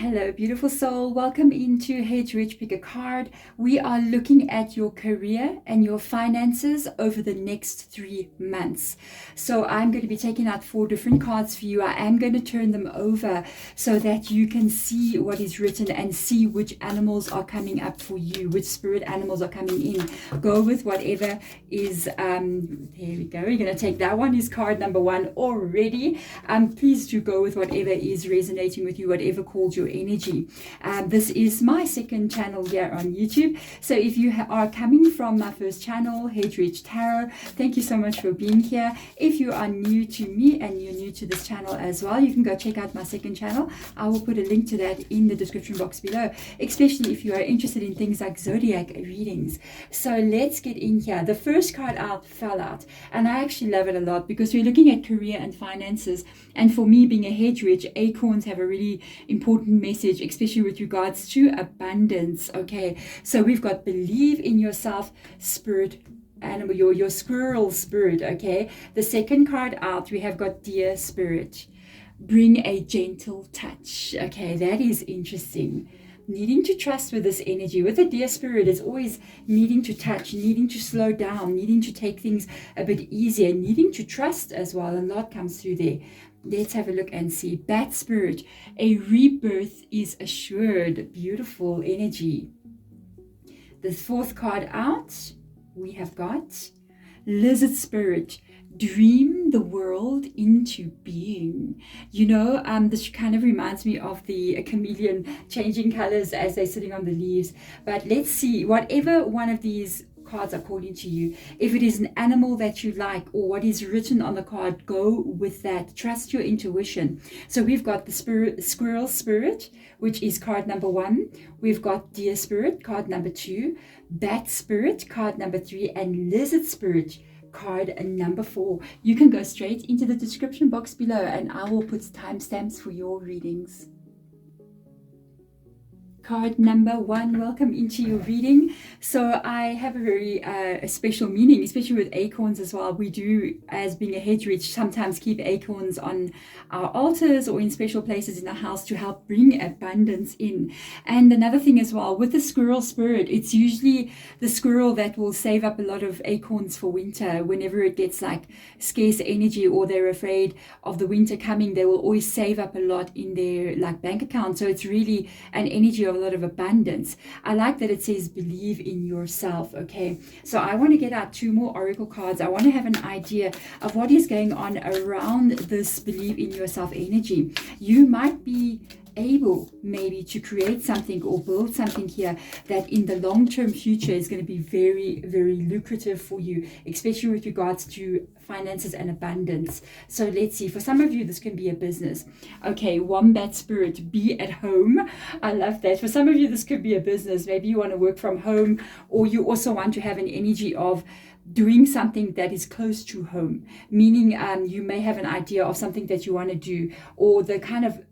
Hello, beautiful soul. Welcome into Hey Rich, pick a card. We are looking at your career and your finances over the next 3 months. So I'm going to be taking out 4 different cards for you. I am going to turn them over so that you can see what is written and see which animals are coming up for you, which spirit animals are coming in. Go with whatever is, there we go. You're going to take that one is card number 1 already. Please do go with whatever is resonating with you, whatever calls your energy. This is my second channel here on YouTube. So if you are coming from my first channel, Hey Rich Tarot, thank you so much for being here. If you are new to me and you're new to this channel as well, you can go check out my second channel. I will put a link to that in the description box below, especially if you are interested in things like zodiac readings. So let's get in here. The first card out fell out, and I actually love it a lot because we're looking at career and finances. And for me, being a head rich, acorns have a really important message, especially with regards to abundance. Okay, so we've got believe in yourself, spirit animal, your squirrel spirit. Okay, the second card out, we have got dear spirit, bring a gentle touch. Okay, that is interesting. Needing to trust with this energy. With the dear spirit, it's always needing to touch, needing to slow down, needing to take things a bit easier, needing to trust as well. A lot comes through there. Let's have a look and see. Bat spirit, a rebirth is assured. Beautiful energy. The fourth card out, we have got lizard spirit, dream the world into being. You know, this kind of reminds me of the chameleon changing colors as they're sitting on the leaves. But let's see, whatever one of these cards are calling to you, if it is an animal that you like or what is written on the card, go with that. Trust your intuition. So we've got the squirrel spirit, which is card number 1. We've got deer spirit, card number 2, bat spirit, card number 3, and lizard spirit, card number 4. You can go straight into the description box below and I will put timestamps for your readings. Card number 1, welcome into your reading. So I have a very special meaning, especially with acorns as well. We do, as being a head rich, sometimes keep acorns on our altars or in special places in the house to help bring abundance in. And another thing as well, with the squirrel spirit, it's usually the squirrel that will save up a lot of acorns for winter. Whenever it gets like scarce energy or they're afraid of the winter coming, they will always save up a lot in their like bank account. So it's really an energy of a lot of abundance. I like that it says believe in yourself. Okay, so I want to get out 2 more oracle cards. I want to have an idea of what is going on around this believe in yourself energy. You might be able maybe to create something or build something here that in the long-term future is going to be very, very lucrative for you, especially with regards to finances and abundance. So let's see, for some of you this can be a business. Okay, wombat spirit, be at home. I love that. For some of you this could be a business. Maybe you want to work from home, or you also want to have an energy of doing something that is close to home, meaning you may have an idea of something that you want to do, or the kind of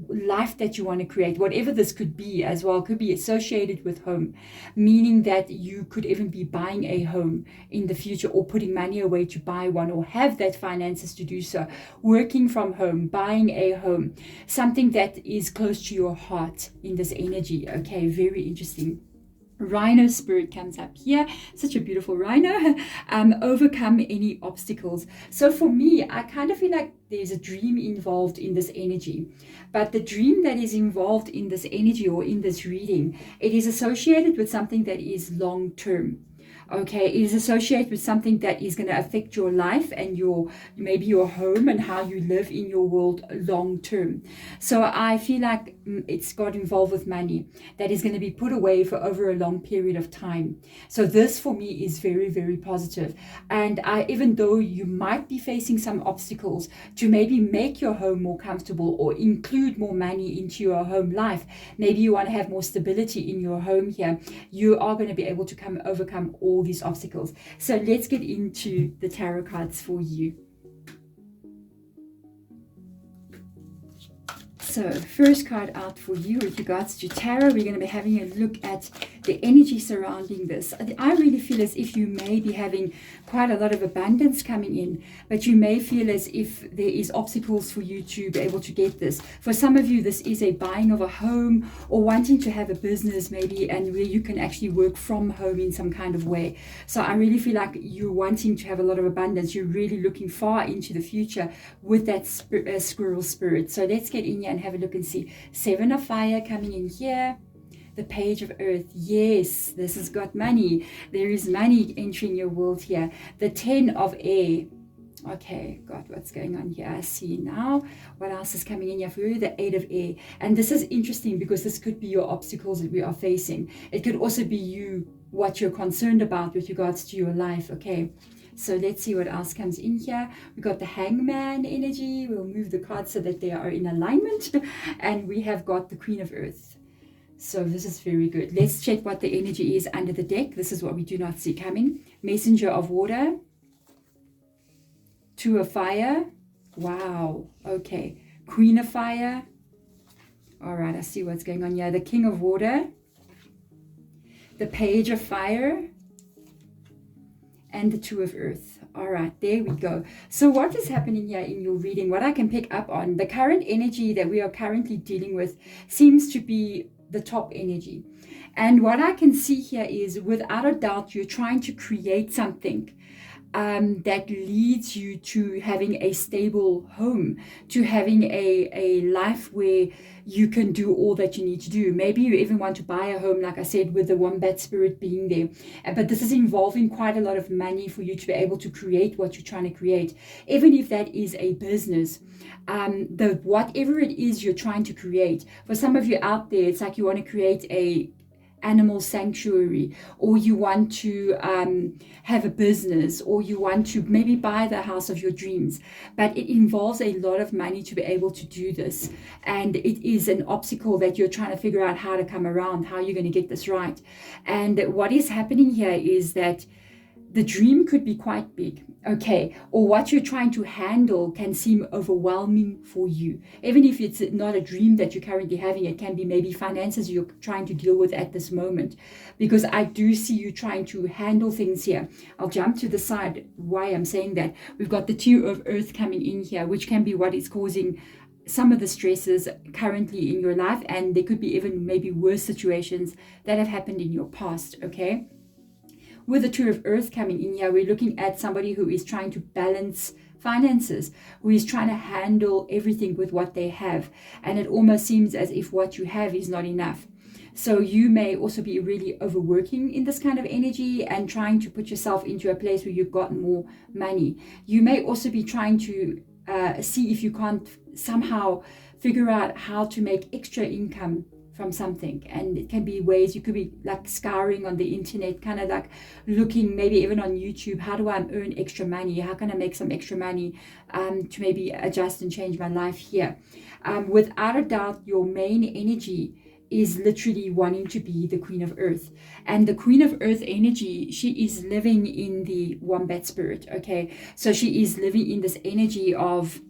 life that you want to create. Whatever this could be as well, could be associated with home, meaning that you could even be buying a home in the future, or putting money away to buy one, or have that finances to do so. Working from home, buying a home, something that is close to your heart in this energy. Okay, very interesting. Rhino spirit comes up here, such a beautiful rhino. Overcome any obstacles. So for me, I kind of feel like there's a dream involved in this energy, but the dream that is involved in this energy or in this reading, it is associated with something that is long term. Okay, it is associated with something that is going to affect your life and your maybe your home and how you live in your world long term. So I feel like it's got involved with money that is going to be put away for over a long period of time. So this for me is very, very positive. And even though you might be facing some obstacles to maybe make your home more comfortable or include more money into your home life, maybe you want to have more stability in your home here, you are going to be able to overcome all these obstacles. So let's get into the tarot cards for you. So first card out for you with regards to tarot, we're going to be having a look at the energy surrounding this. I really feel as if you may be having quite a lot of abundance coming in, but you may feel as if there is obstacles for you to be able to get this. For some of you, this is a buying of a home or wanting to have a business maybe, and where you can actually work from home in some kind of way. So I really feel like you're wanting to have a lot of abundance. You're really looking far into the future with that squirrel spirit. So let's get in here and have a look and see. 7 of fire coming in here. The page of earth. Yes, this has got money. There is money entering your world here. The 10 of air. Okay, God, what's going on here? I see now. What else is coming in here for you? The 8 of air. And this is interesting because this could be your obstacles that we are facing. It could also be you, what you're concerned about with regards to your life. Okay, so let's see what else comes in here. We got the hangman energy. We'll move the cards so that they are in alignment. And we have got the Queen of Earth. So this is very good. Let's check what the energy is under the deck. This is what we do not see coming. Messenger of water. 2 of fire. Wow. Okay. Queen of fire. All right. I see what's going on here. The King of water. The page of fire. And the 2 of earth. All right, there we go. So what is happening here in your reading, what I can pick up on, the current energy that we are currently dealing with seems to be the top energy. And what I can see here is, without a doubt, you're trying to create something that leads you to having a stable home, to having a life where you can do all that you need to do. Maybe you even want to buy a home, like I said, with the wombat spirit being there. But this is involving quite a lot of money for you to be able to create what you're trying to create. Even if that is a business, whatever it is you're trying to create. For some of you out there, it's like you want to create a animal sanctuary, or you want to have a business, or you want to maybe buy the house of your dreams, but it involves a lot of money to be able to do this, and it is an obstacle that you're trying to figure out how to come around, how you're going to get this right. And what is happening here is that the dream could be quite big, okay, or what you're trying to handle can seem overwhelming for you. Even if it's not a dream that you're currently having, it can be maybe finances you're trying to deal with at this moment, because I do see you trying to handle things here. I'll jump to the side why I'm saying that. We've got the 2 of earth coming in here, which can be what is causing some of the stresses currently in your life, and there could be even maybe worse situations that have happened in your past, okay? With the 2 of earth coming in here, we're looking at somebody who is trying to balance finances, who is trying to handle everything with what they have. And it almost seems as if what you have is not enough. So you may also be really overworking in this kind of energy and trying to put yourself into a place where you've got more money. You may also be trying to see if you can't somehow figure out how to make extra income from something. And it can be ways, you could be like scouring on the internet, kind of like looking maybe even on YouTube, how do I earn extra money? How can I make some extra money to maybe adjust and change my life here? Without a doubt, your main energy is literally wanting to be the Queen of Earth. And the Queen of Earth energy, she is living in the wombat spirit, okay? So she is living in this energy of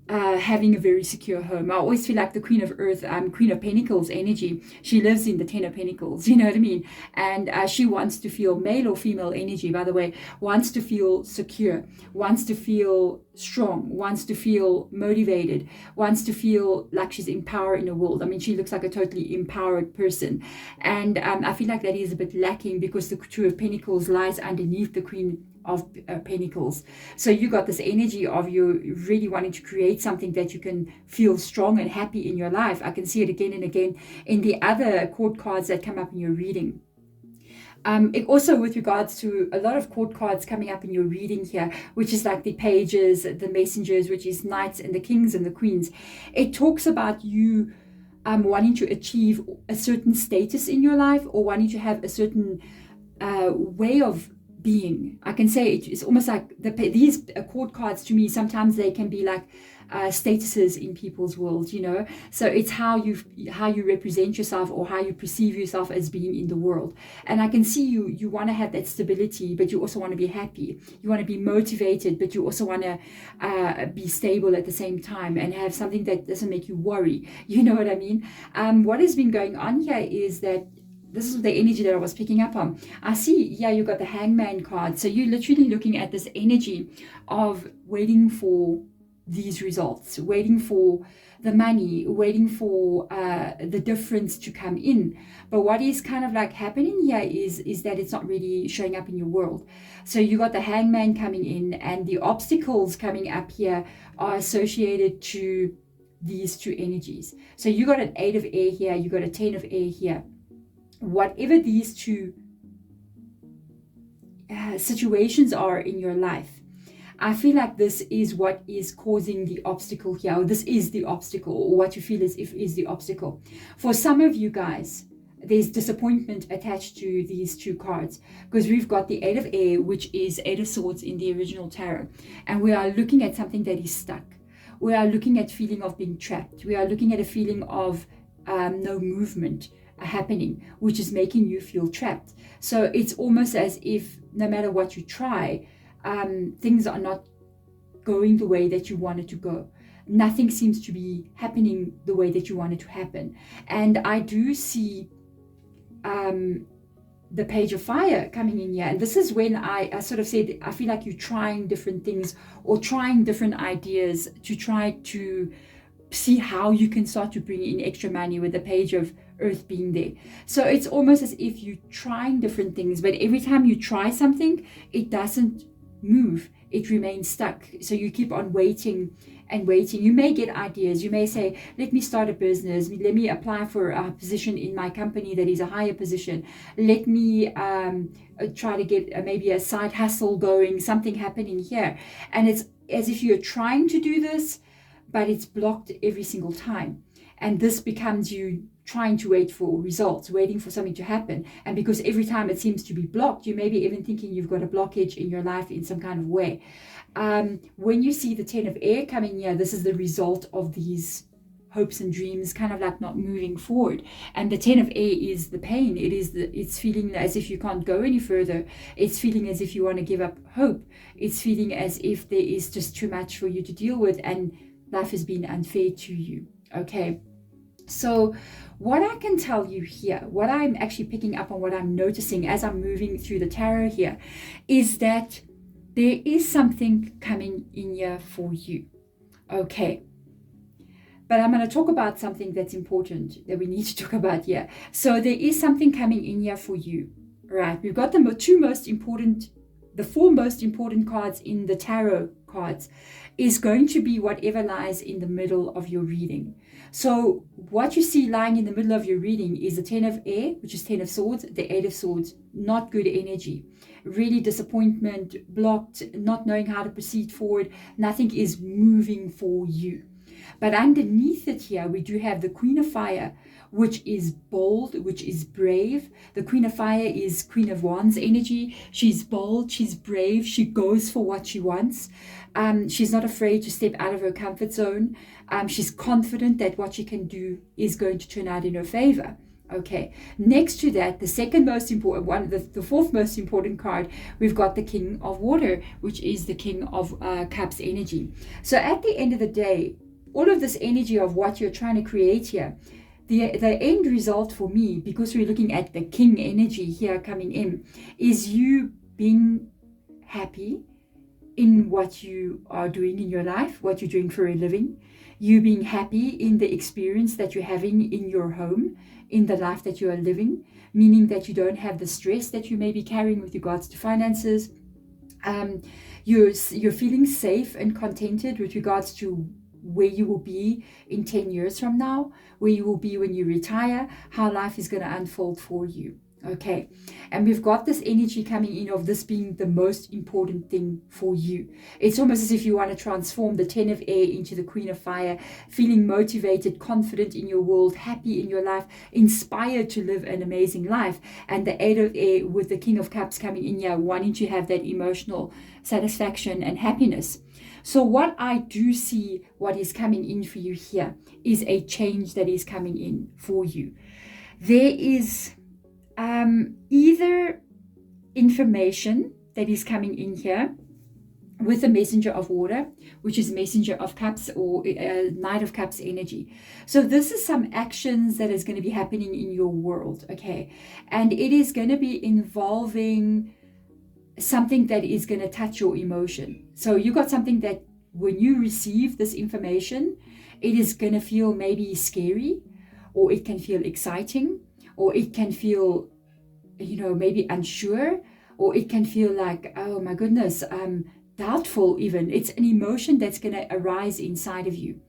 having a very secure home. I always feel like the Queen of Earth, Queen of Pentacles energy, she lives in the 10 of Pentacles, you know what I mean? And she wants to feel, male or female energy, by the way, wants to feel secure, wants to feel strong, wants to feel motivated, wants to feel like she's empowered in the world. I mean, she looks like a totally empowered person. And I feel like that is a bit lacking because the 2 of Pentacles lies underneath the Queen of Pentacles. So you got this energy of you really wanting to create something that you can feel strong and happy in your life. I can see it again and again in the other court cards that come up in your reading. It also, with regards to a lot of court cards coming up in your reading here, which is like the pages, the messengers, which is knights and the kings and the queens, it talks about you wanting to achieve a certain status in your life, or wanting to have a certain way of being. I can say it's almost like these court cards to me, sometimes they can be like statuses in people's worlds, you know. So it's how you represent yourself, or how you perceive yourself as being in the world. And I can see you want to have that stability, but you also want to be happy. You want to be motivated, but you also want to be stable at the same time, and have something that doesn't make you worry. You know what I mean? What has been going on here is that this is the energy that I was picking up on. I see, yeah, you got the Hangman card. So you're literally looking at this energy of waiting for these results, waiting for the money, waiting for the difference to come in. But what is kind of like happening here is that it's not really showing up in your world. So you got the Hangman coming in, and the obstacles coming up here are associated to these two energies. So you got an 8 of air here, you got a 10 of air here. Whatever these two situations are in your life, I feel like this is what is causing the obstacle here, or this is the obstacle, or what you feel is the obstacle. For some of you guys, there's disappointment attached to these two cards, because we've got the 8 of air, which is 8 of swords in the original tarot, and we are looking at something that is stuck. We are looking at feeling of being trapped. We are looking at a feeling of no movement happening, which is making you feel trapped. So it's almost as if no matter what you try, things are not going the way that you want it to go. Nothing seems to be happening the way that you want it to happen. And I do see the Page of Fire coming in here. And this is when I sort of said, I feel like you're trying different things or trying different ideas to try to see how you can start to bring in extra money, with the Page of Earth being there. So it's almost as if you're trying different things, but every time you try something, it doesn't move. It remains stuck. So you keep on waiting and waiting. You may get ideas. You may say, let me start a business. Let me apply for a position in my company that is a higher position. Let me try to get maybe a side hustle going, something happening here. And it's as if you're trying to do this, but it's blocked every single time. And this becomes you trying to wait for results, waiting for something to happen. And because every time it seems to be blocked, you may be even thinking you've got a blockage in your life in some kind of way. When you see the 10 of air coming here, this is the result of these hopes and dreams kind of like not moving forward. And the 10 of air is the pain. It's feeling as if you can't go any further. It's feeling as if you want to give up hope. It's feeling as if there is just too much for you to deal with and life has been unfair to you. Okay. So what I can tell you here, what I'm actually picking up on, what I'm noticing as I'm moving through the tarot here, is that there is something coming in here for you. Okay. But I'm going to talk about something that's important that we need to talk about here. So there is something coming in here for you, right? We've got the four most important cards in the tarot cards is going to be whatever lies in the middle of your reading. So what you see lying in the middle of your reading is the 10 of air, which is 10 of swords, the 8 of swords, not good energy, really disappointment, blocked, not knowing how to proceed forward. Nothing is moving for you. But underneath it here, we do have the Queen of Fire, which is bold, which is brave. The Queen of Fire is Queen of Wands energy. She's bold, she's brave, she goes for what she wants. She's not afraid to step out of her comfort zone. She's confident that what she can do is going to turn out in her favor. Okay, next to that, the second most important one, the fourth most important card, we've got the King of Water, which is the King of Cups energy. So at the end of the day, all of this energy of what you're trying to create here, the end result for me, because we're looking at the King energy here coming in, is you being happy in what you are doing in your life, what you're doing for a living, you being happy in the experience that you're having in your home, in the life that you are living, meaning that you don't have the stress that you may be carrying with regards to finances. You're feeling safe and contented with regards to where you will be in 10 years from now, where you will be when you retire, how life is going to unfold for you. Okay, and we've got this energy coming in of this being the most important thing for you. It's almost as if you want to transform the 10 of air into the Queen of Fire, feeling motivated, confident in your world, happy in your life, inspired to live an amazing life. And the 8 of air with the King of Cups coming in here, wanting to have that emotional satisfaction and happiness. So what I do see, what is coming in for you here, is a change that is coming in for you. There is either information that is coming in here, with the messenger of water, which is messenger of cups, or knight of cups energy. So this is some actions that is going to be happening in your world, okay? And it is going to be involving something that is going to touch your emotion. So you got something that when you receive this information, it is going to feel maybe scary, or it can feel exciting, or it can feel, maybe unsure, or it can feel like, oh my goodness, doubtful even. It's an emotion that's going to arise inside of you.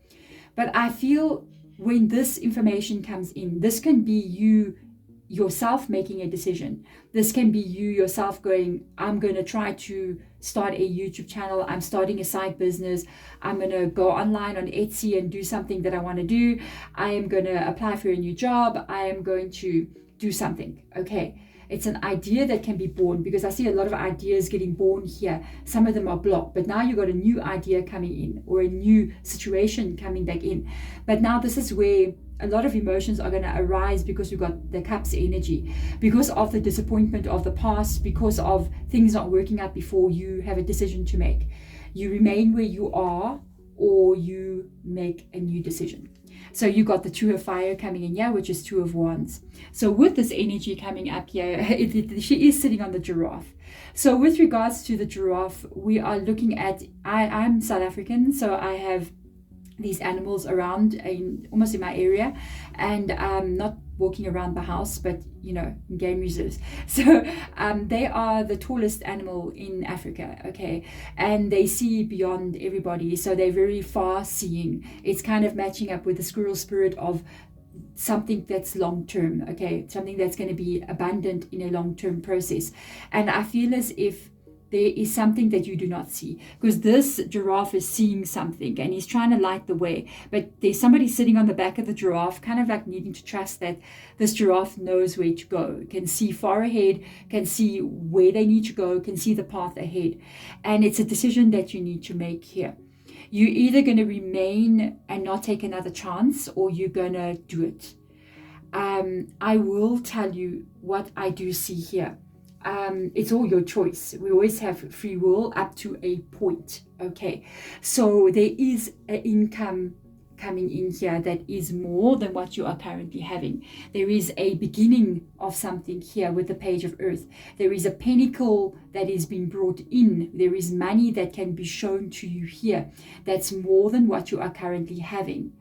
But I feel when this information comes in, this can be you yourself making a decision. This can be you yourself going, I'm going to try to start a YouTube channel. I'm starting a side business. I'm going to go online on Etsy and do something that I want to do. I am going to apply for a new job. I am going to do something. Okay. It's an idea that can be born, because I see a lot of ideas getting born here. Some of them are blocked, but now you've got a new idea coming in, or a new situation coming back in. But now this is where a lot of emotions are going to arise, because we've got the cups energy, because of the disappointment of the past, because of things not working out before. You have a decision to make. You remain where you are, or you make a new decision. So you got the Two of Fire coming in here, which is Two of Wands. So with this energy coming up here, she is sitting on the giraffe. So with regards to the giraffe, we are looking at, I'm South African, so I have these animals around almost in my area, and not walking around the house, but in game reserves. So they are the tallest animal in Africa, okay, and they see beyond everybody, so they're very far seeing. It's kind of matching up with the squirrel spirit of something that's long term, okay, something that's going to be abundant in a long term process. And I feel as if there is something that you do not see, because this giraffe is seeing something and he's trying to light the way, but there's somebody sitting on the back of the giraffe, kind of like needing to trust that this giraffe knows where to go, can see far ahead, can see where they need to go, can see the path ahead. And it's a decision that you need to make here. You're either going to remain and not take another chance, or you're going to do it. I will tell you what I do see here. It's all your choice. We always have free will up to a point. Okay, so there is an income coming in here that is more than what you are currently having. There is a beginning of something here with the Page of Earth. There is a pinnacle that is being brought in. There is money that can be shown to you here that's more than what you are currently having.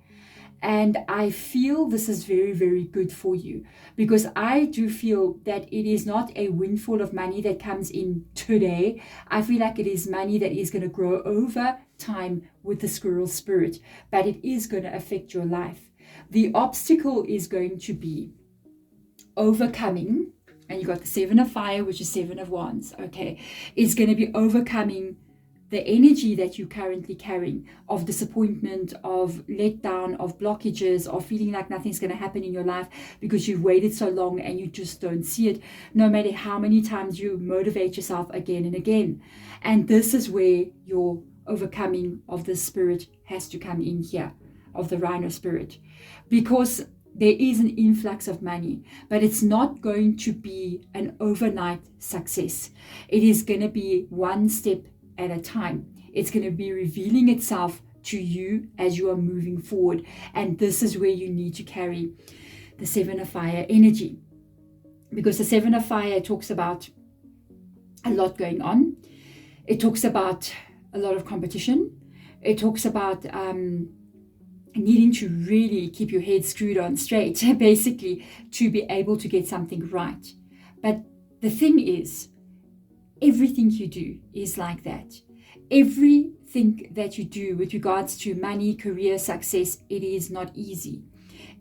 And I feel this is very, very good for you, because I do feel that it is not a windfall of money that comes in today. I feel like it is money that is going to grow over time with the squirrel spirit, but it is going to affect your life. The obstacle is going to be overcoming, and you got the Seven of Fire, which is Seven of Wands, okay, is going to be overcoming the energy that you're currently carrying of disappointment, of letdown, of blockages, of feeling like nothing's going to happen in your life because you've waited so long and you just don't see it, no matter how many times you motivate yourself again and again. And this is where your overcoming of the spirit has to come in here, of the rhino spirit, because there is an influx of money, but it's not going to be an overnight success. It is going to be one step at a time. It's going to be revealing itself to you as you are moving forward. And this is where you need to carry the Seven of Fire energy, because the Seven of Fire talks about a lot going on. It talks about a lot of competition. It talks about needing to really keep your head screwed on straight, basically, to be able to get something right. But the thing is, everything you do is like that. Everything that you do with regards to money, career, success, it is not easy.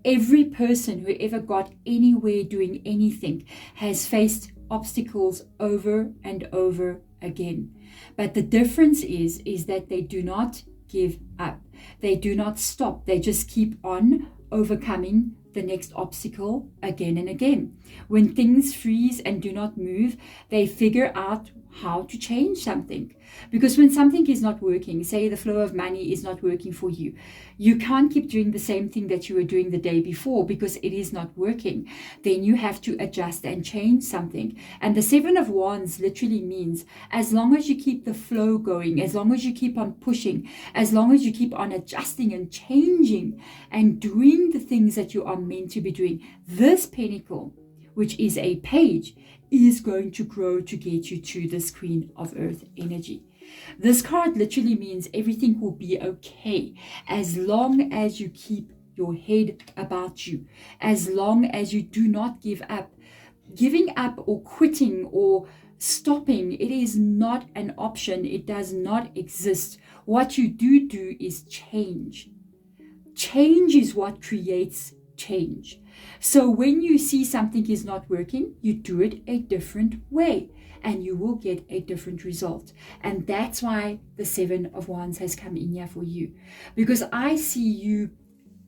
Every person who ever got anywhere doing anything has faced obstacles over and over again. But the difference is that they do not give up. They do not stop. They just keep on overcoming the next obstacle again and again. When things freeze and do not move, they figure out how to change something. Because when something is not working, say the flow of money is not working for you, you can't keep doing the same thing that you were doing the day before because it is not working. Then you have to adjust and change something. And the Seven of Wands literally means as long as you keep the flow going, as long as you keep on pushing, as long as you keep on adjusting and changing and doing the things that you are meant to be doing, this pentacle, which is a page, is going to grow to get you to this Queen of Earth energy. This card literally means everything will be okay as long as you keep your head about you, as long as you do not give up. Giving up or quitting or stopping, it is not an option. It does not exist. What you do is change. Change is what creates change. So when you see something is not working, you do it a different way and you will get a different result. And that's why the Seven of Wands has come in here for you. Because I see you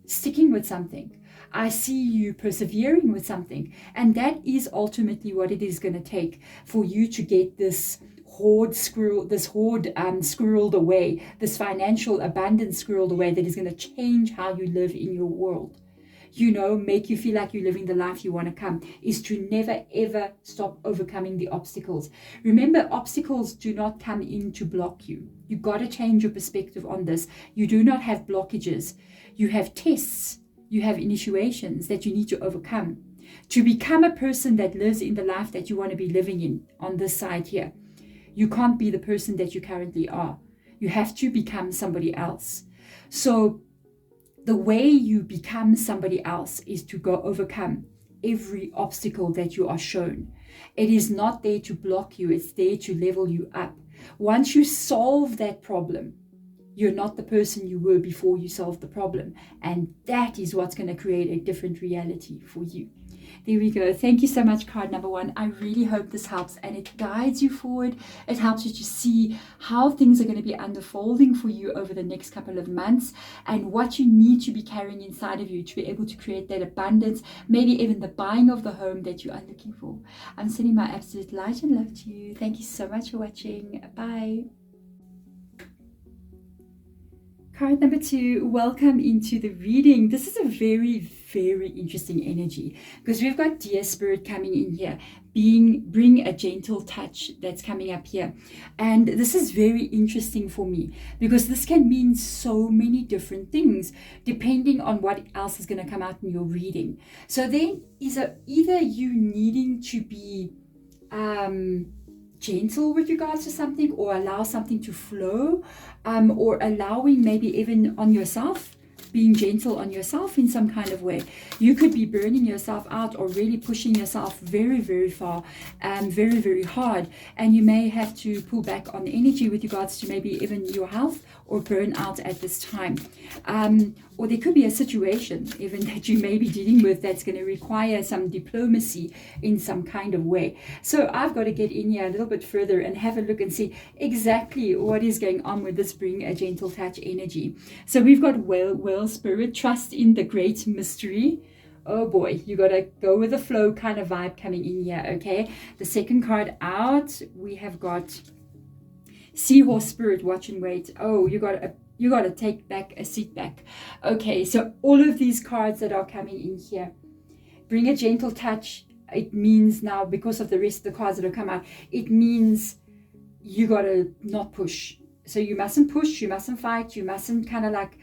sticking with something. I see you persevering with something. And that is ultimately what it is going to take for you to get this hoard squirreled away, this financial abundance squirreled away that is going to change how you live in your world. You know, make you feel like you're living the life you want to come, is to never ever stop overcoming the obstacles. Remember, obstacles do not come in to block you. You got to change your perspective on this. You do not have blockages. You have tests. You have initiations that you need to overcome to become a person that lives in the life that you want to be living in on this side here. You can't be the person that you currently are. You have to become somebody else. So the way you become somebody else is to go overcome every obstacle that you are shown. It is not there to block you. It's there to level you up. Once you solve that problem, you're not the person you were before you solved the problem. And that is what's going to create a different reality for you. There we go. Thank you so much, card number one. I really hope this helps and it guides you forward. It helps you to see how things are going to be unfolding for you over the next couple of months and what you need to be carrying inside of you to be able to create that abundance, maybe even the buying of the home that you are looking for. I'm sending my absolute light and love to you. Thank you so much for watching. Bye. Card number two, welcome into the reading. This is a very, very interesting energy because we've got Dear Spirit coming in here, bring a gentle touch that's coming up here. And this is very interesting for me because this can mean so many different things depending on what else is going to come out in your reading. So there is either you needing to be gentle with regards to something or allow something to flow, or allowing maybe even on yourself, being gentle on yourself in some kind of way. You could be burning yourself out or really pushing yourself very, very far, very, very hard. And you may have to pull back on energy with regards to maybe even your health or burn out at this time. Or there could be a situation even that you may be dealing with that's going to require some diplomacy in some kind of way. So I've got to get in here a little bit further and have a look and see exactly what is going on with this bring a gentle touch energy. So we've got well spirit, trust in the great mystery. Oh boy, you got to go with the flow kind of vibe coming in here, okay? The second card out, we have got Seahorse Spirit, watch and wait. Oh, you got to take back a seat back. Okay, so all of these cards that are coming in here, bring a gentle touch. It means now, because of the rest of the cards that have come out, it means you got to not push. So you mustn't push, you mustn't fight, you mustn't kind of like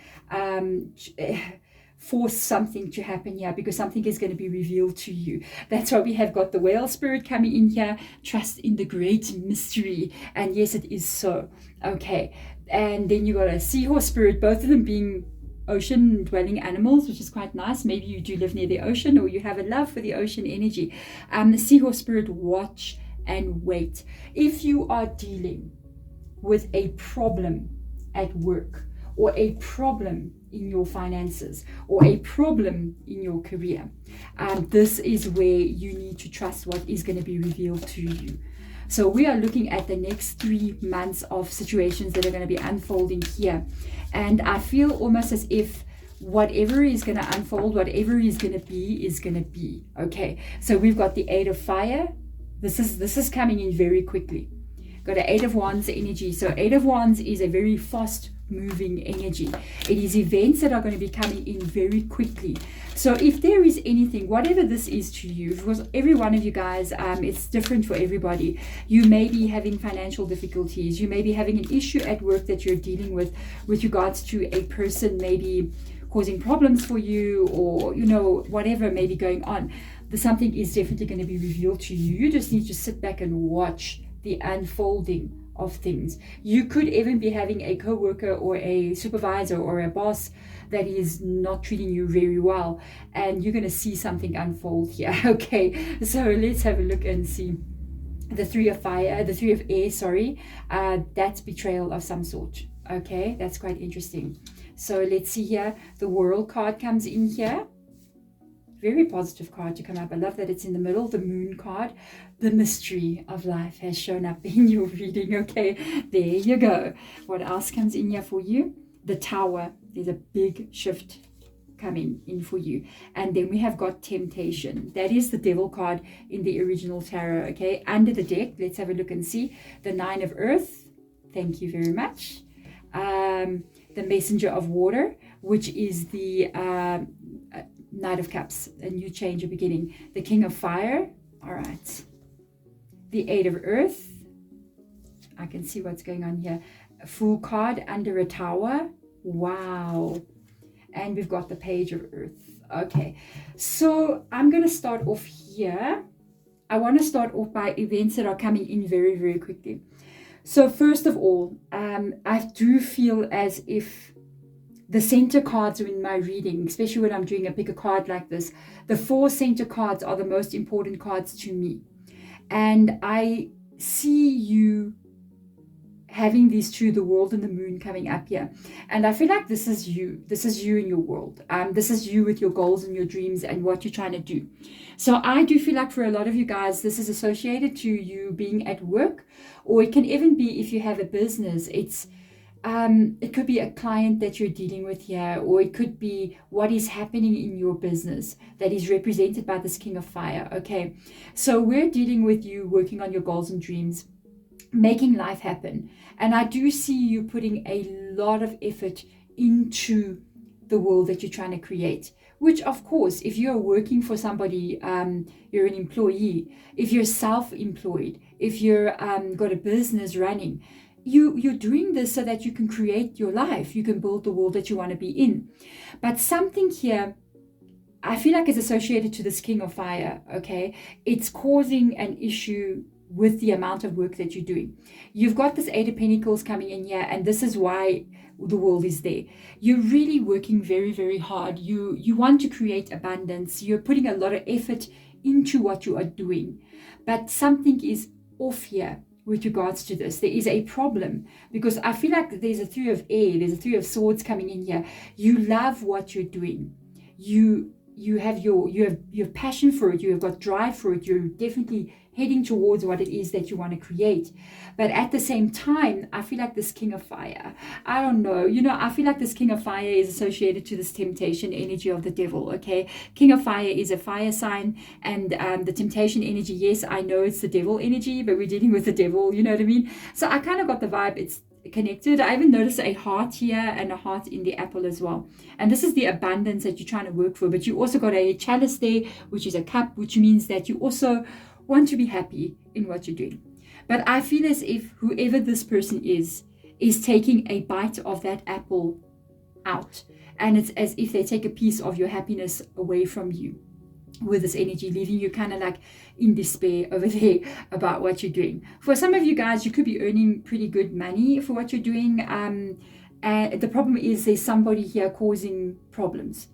force something to happen here because something is going to be revealed to you. That's why we have got the Whale Spirit coming in here, trust in the great mystery. And yes, it is so. Okay. And then you got a Seahorse Spirit, both of them being ocean dwelling animals, which is quite nice. Maybe you do live near the ocean or you have a love for the ocean energy. The Seahorse Spirit, watch and wait. If you are dealing with a problem at work or a problem in your finances or a problem in your career, this is where you need to trust what is going to be revealed to you. So we are looking at the next 3 months of situations that are going to be unfolding here. And I feel almost as if whatever is going to unfold, whatever is going to be. Okay, so we've got the 8 of fire. This is coming in very quickly. Got an 8 of wands energy. So 8 of wands is a very fast moving energy. It is events that are going to be coming in very quickly. So if there is anything, whatever this is to you, because every one of you guys, it's different for everybody. You may be having financial difficulties. You may be having an issue at work that you're dealing with regards to a person maybe causing problems for you, or whatever may be going on. Something is definitely going to be revealed to you. You just need to sit back and watch the unfolding of things. You could even be having a co-worker or a supervisor or a boss that is not treating you very well, and you're going to see something unfold here. Okay, so let's have a look and see. The 3 of fire, the 3 of air, sorry, that's betrayal of some sort. Okay, that's quite interesting. So let's see here. The World card comes in here. Very positive card to come up. I love that it's in the middle. The Moon card. The mystery of life has shown up in your reading. Okay, there you go. What else comes in here for you? The Tower. There's a big shift coming in for you. And then we have got temptation. That is the Devil card in the original tarot. Okay, under the deck, let's have a look and see. The 9 of Earth. Thank you very much. The Messenger of Water, which is the Knight of Cups, a new change, a beginning. The King of Fire. All right. The 8 of Earth. I can see what's going on here. A Fool card under a tower. Wow. And we've got the Page of Earth. Okay. So I'm going to start off here. I want to start off by events that are coming in very, very quickly. So first of all, I do feel as if the center cards in my reading, especially when I'm doing a pick a card like this, the 4 center cards are the most important cards to me. And I see you having these two, the World and the Moon, coming up here. And I feel like this is you. This is you in your world. This is you with your goals and your dreams and what you're trying to do. So I do feel like for a lot of you guys, this is associated to you being at work, or it can even be if you have a business. It could be a client that you're dealing with here, or it could be what is happening in your business that is represented by this King of Fire. Okay, so we're dealing with you working on your goals and dreams, making life happen. And I do see you putting a lot of effort into the world that you're trying to create, which of course, if you're working for somebody, you're an employee, if you're self-employed, if you're got a business running, you're doing this so that you can create your life, you can build the world that you want to be in. But something here, I feel like is associated to this King of Fire. Okay, it's causing an issue with the amount of work that you're doing. You've got this 8 of Pentacles coming in here, and this is why the world is there. You're really working very, very hard. You want to create abundance. You're putting a lot of effort into what you are doing, but something is off here with regards to this. There is a problem, because I feel like there's a 3 of air, there's a 3 of swords coming in here. You love what you're doing. You have passion for it. You have got drive for it. You're definitely heading towards what it is that you want to create. But at the same time, I feel like this King of Fire, I don't know, I feel like this King of Fire is associated to this temptation energy of the devil. Okay, King of Fire is a fire sign, and the temptation energy, yes, I know it's the devil energy, but we're dealing with the devil, you know what I mean? So I kind of got the vibe it's connected. I even noticed a heart here and a heart in the apple as well. And this is the abundance that you're trying to work for. But you also got a chalice there, which is a cup, which means that you also want to be happy in what you're doing. But I feel as if whoever this person is taking a bite of that apple out. And it's as if they take a piece of your happiness away from you with this energy, leaving you kind of like in despair over there about what you're doing. For some of you guys, you could be earning pretty good money for what you're doing. And the problem is there's somebody here causing problems.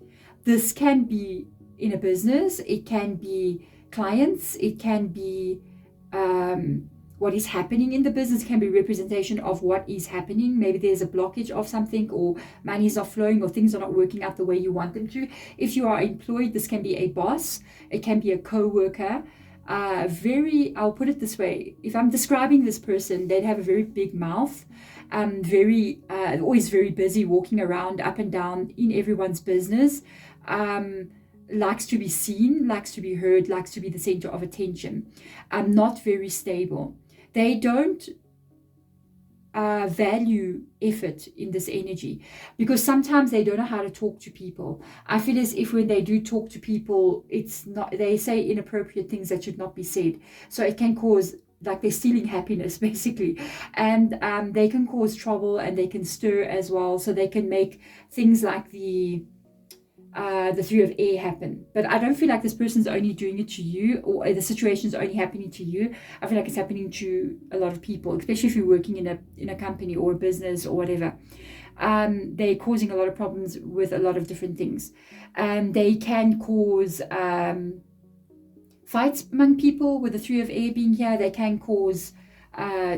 This can be in a business. It can be clients. It can be what is happening in the business. It can be representation of what is happening. Maybe there's a blockage of something, or money is not flowing, or things are not working out the way you want them to. If you are employed, this can be a boss. It can be a co-worker. I'll put it this way, if I'm describing this person, they'd have a very big mouth, always very busy, walking around up and down in everyone's business, likes to be seen, likes to be heard, likes to be the center of attention, not very stable. They don't value effort in this energy, because sometimes they don't know how to talk to people. I feel as if when they do talk to people, they say inappropriate things that should not be said. So it can cause, like, they're stealing happiness basically, and they can cause trouble, and they can stir as well. So they can make things like the Three of Air happen. But I don't feel like this person's only doing it to you, or the situation's only happening to you. I feel like it's happening to a lot of people, especially if you're working in a company or a business or whatever. They're causing a lot of problems with a lot of different things. They can cause fights among people with the Three of Air being here. They can cause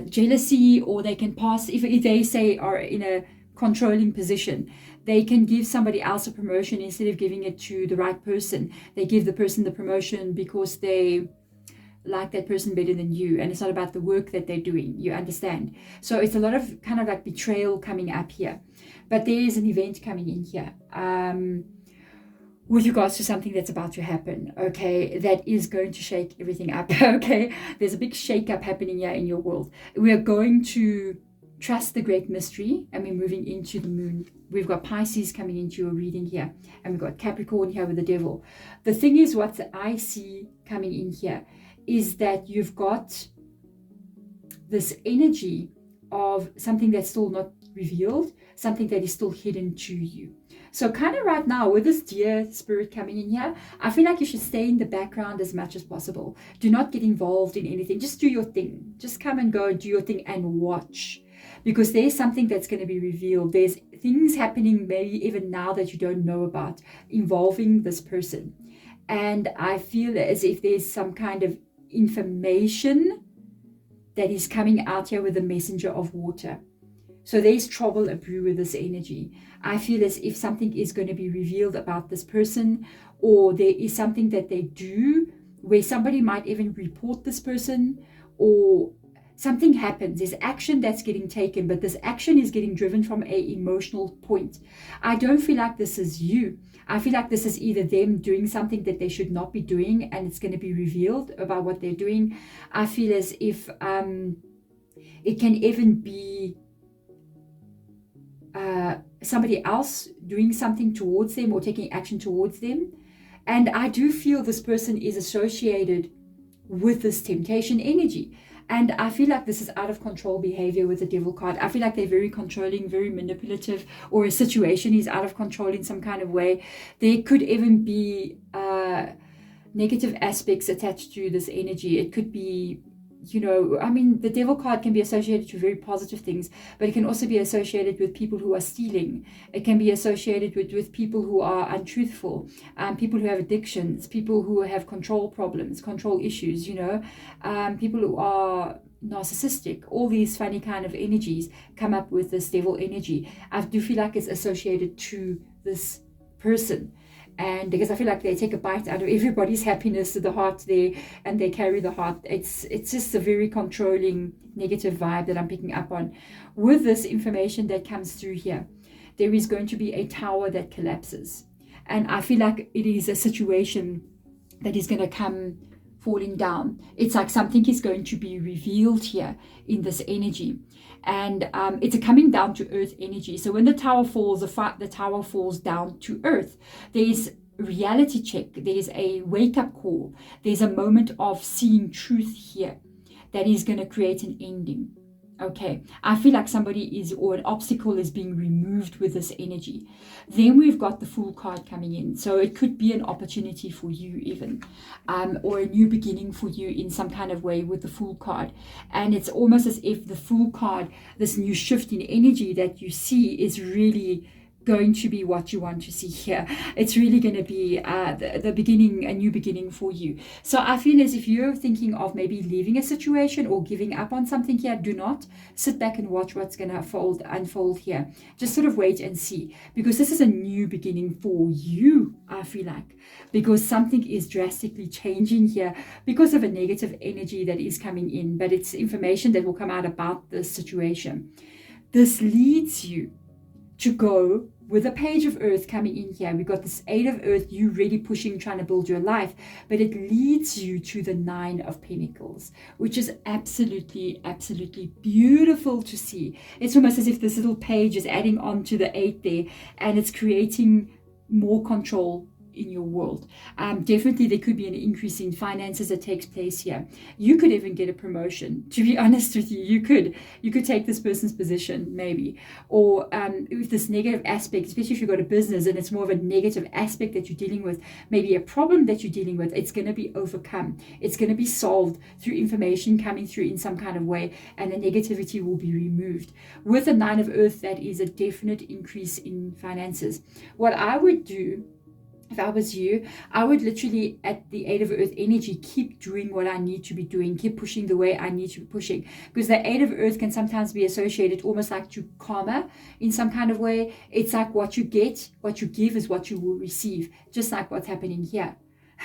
jealousy, or they can pass, if they say are in a controlling position, they can give somebody else a promotion instead of giving it to the right person. They give the person the promotion because they like that person better than you, and it's not about the work that they're doing, you understand? So it's a lot of kind of like betrayal coming up here. But there is an event coming in here with regards to something that's about to happen, okay, that is going to shake everything up. Okay, there's a big shake up happening here in your world. We are going to trust the great mystery, and we're moving into the moon. We've got Pisces coming into your reading here, and we've got Capricorn here with the devil. The thing is, what I see coming in here is that you've got this energy of something that's still not revealed, something that is still hidden to you. So kind of right now, with this deer spirit coming in here, I feel like you should stay in the background as much as possible. Do not get involved in anything. Just do your thing. Just come and go and do your thing and watch. Because there's something that's going to be revealed. There's things happening maybe even now that you don't know about, involving this person. And I feel as if there's some kind of information that is coming out here with the messenger of water. So there's trouble abrewed with this energy. I feel as if something is going to be revealed about this person, or there is something that they do where somebody might even report this person, or something happens. There's action that's getting taken, but this action is getting driven from an emotional point. I don't feel like this is you. I feel like this is either them doing something that they should not be doing, and it's going to be revealed about what they're doing. I feel as if it can even be somebody else doing something towards them or taking action towards them. And I do feel this person is associated with this temptation energy. And I feel like this is out of control behavior with the devil card. I feel like they're very controlling, very manipulative, or a situation is out of control in some kind of way. There could even be negative aspects attached to this energy. It could be, you know, I mean, the devil card can be associated to very positive things, but it can also be associated with people who are stealing. It can be associated with people who are untruthful, people who have addictions, people who have control problems, control issues, you know, people who are narcissistic. All these funny kind of energies come up with this devil energy. I do feel like it's associated to this person. And because I feel like they take a bite out of everybody's happiness to the heart there, and they carry the heart. It's just a very controlling, negative vibe that I'm picking up on. With this information that comes through here, there is going to be a tower that collapses. And I feel like it is a situation that is going to come falling down. It's like something is going to be revealed here in this energy. And it's a coming down to earth energy. So when the tower falls, the tower falls down to earth. There's reality check. There's a wake-up call. There's a moment of seeing truth here that is going to create an ending. Okay, I feel like somebody is, or an obstacle is being removed with this energy. Then we've got the Fool card coming in. So it could be an opportunity for you even, or a new beginning for you in some kind of way with the Fool card. And it's almost as if the Fool card, this new shift in energy that you see, is really going to be what you want to see here. It's really going to be the beginning, a new beginning for you. So I feel as if you're thinking of maybe leaving a situation or giving up on something here, do not sit back and watch what's going to unfold here. Just sort of wait and see, because this is a new beginning for you, I feel like, because something is drastically changing here because of a negative energy that is coming in, but it's information that will come out about this situation. This leads you to go with the Page of Earth coming in here. We've got this 8 of Earth, you really pushing, trying to build your life, but it leads you to the 9 of Pentacles, which is absolutely, absolutely beautiful to see. It's almost as if this little page is adding on to the 8 there, and it's creating more control in your world. Definitely there could be an increase in finances that takes place here. You could even get a promotion, to be honest with you. You could take this person's position maybe, or with this negative aspect, especially if you've got a business and it's more of a negative aspect that you're dealing with, maybe a problem that you're dealing with, it's going to be overcome. It's going to be solved through information coming through in some kind of way, and the negativity will be removed. With the 9 of Earth, that is a definite increase in finances. What I would do, if I was you, I would literally, at the 8 of Earth energy, keep doing what I need to be doing, keep pushing the way I need to be pushing. Because the 8 of Earth can sometimes be associated almost like to karma in some kind of way. It's like what you get, what you give is what you will receive, just like what's happening here.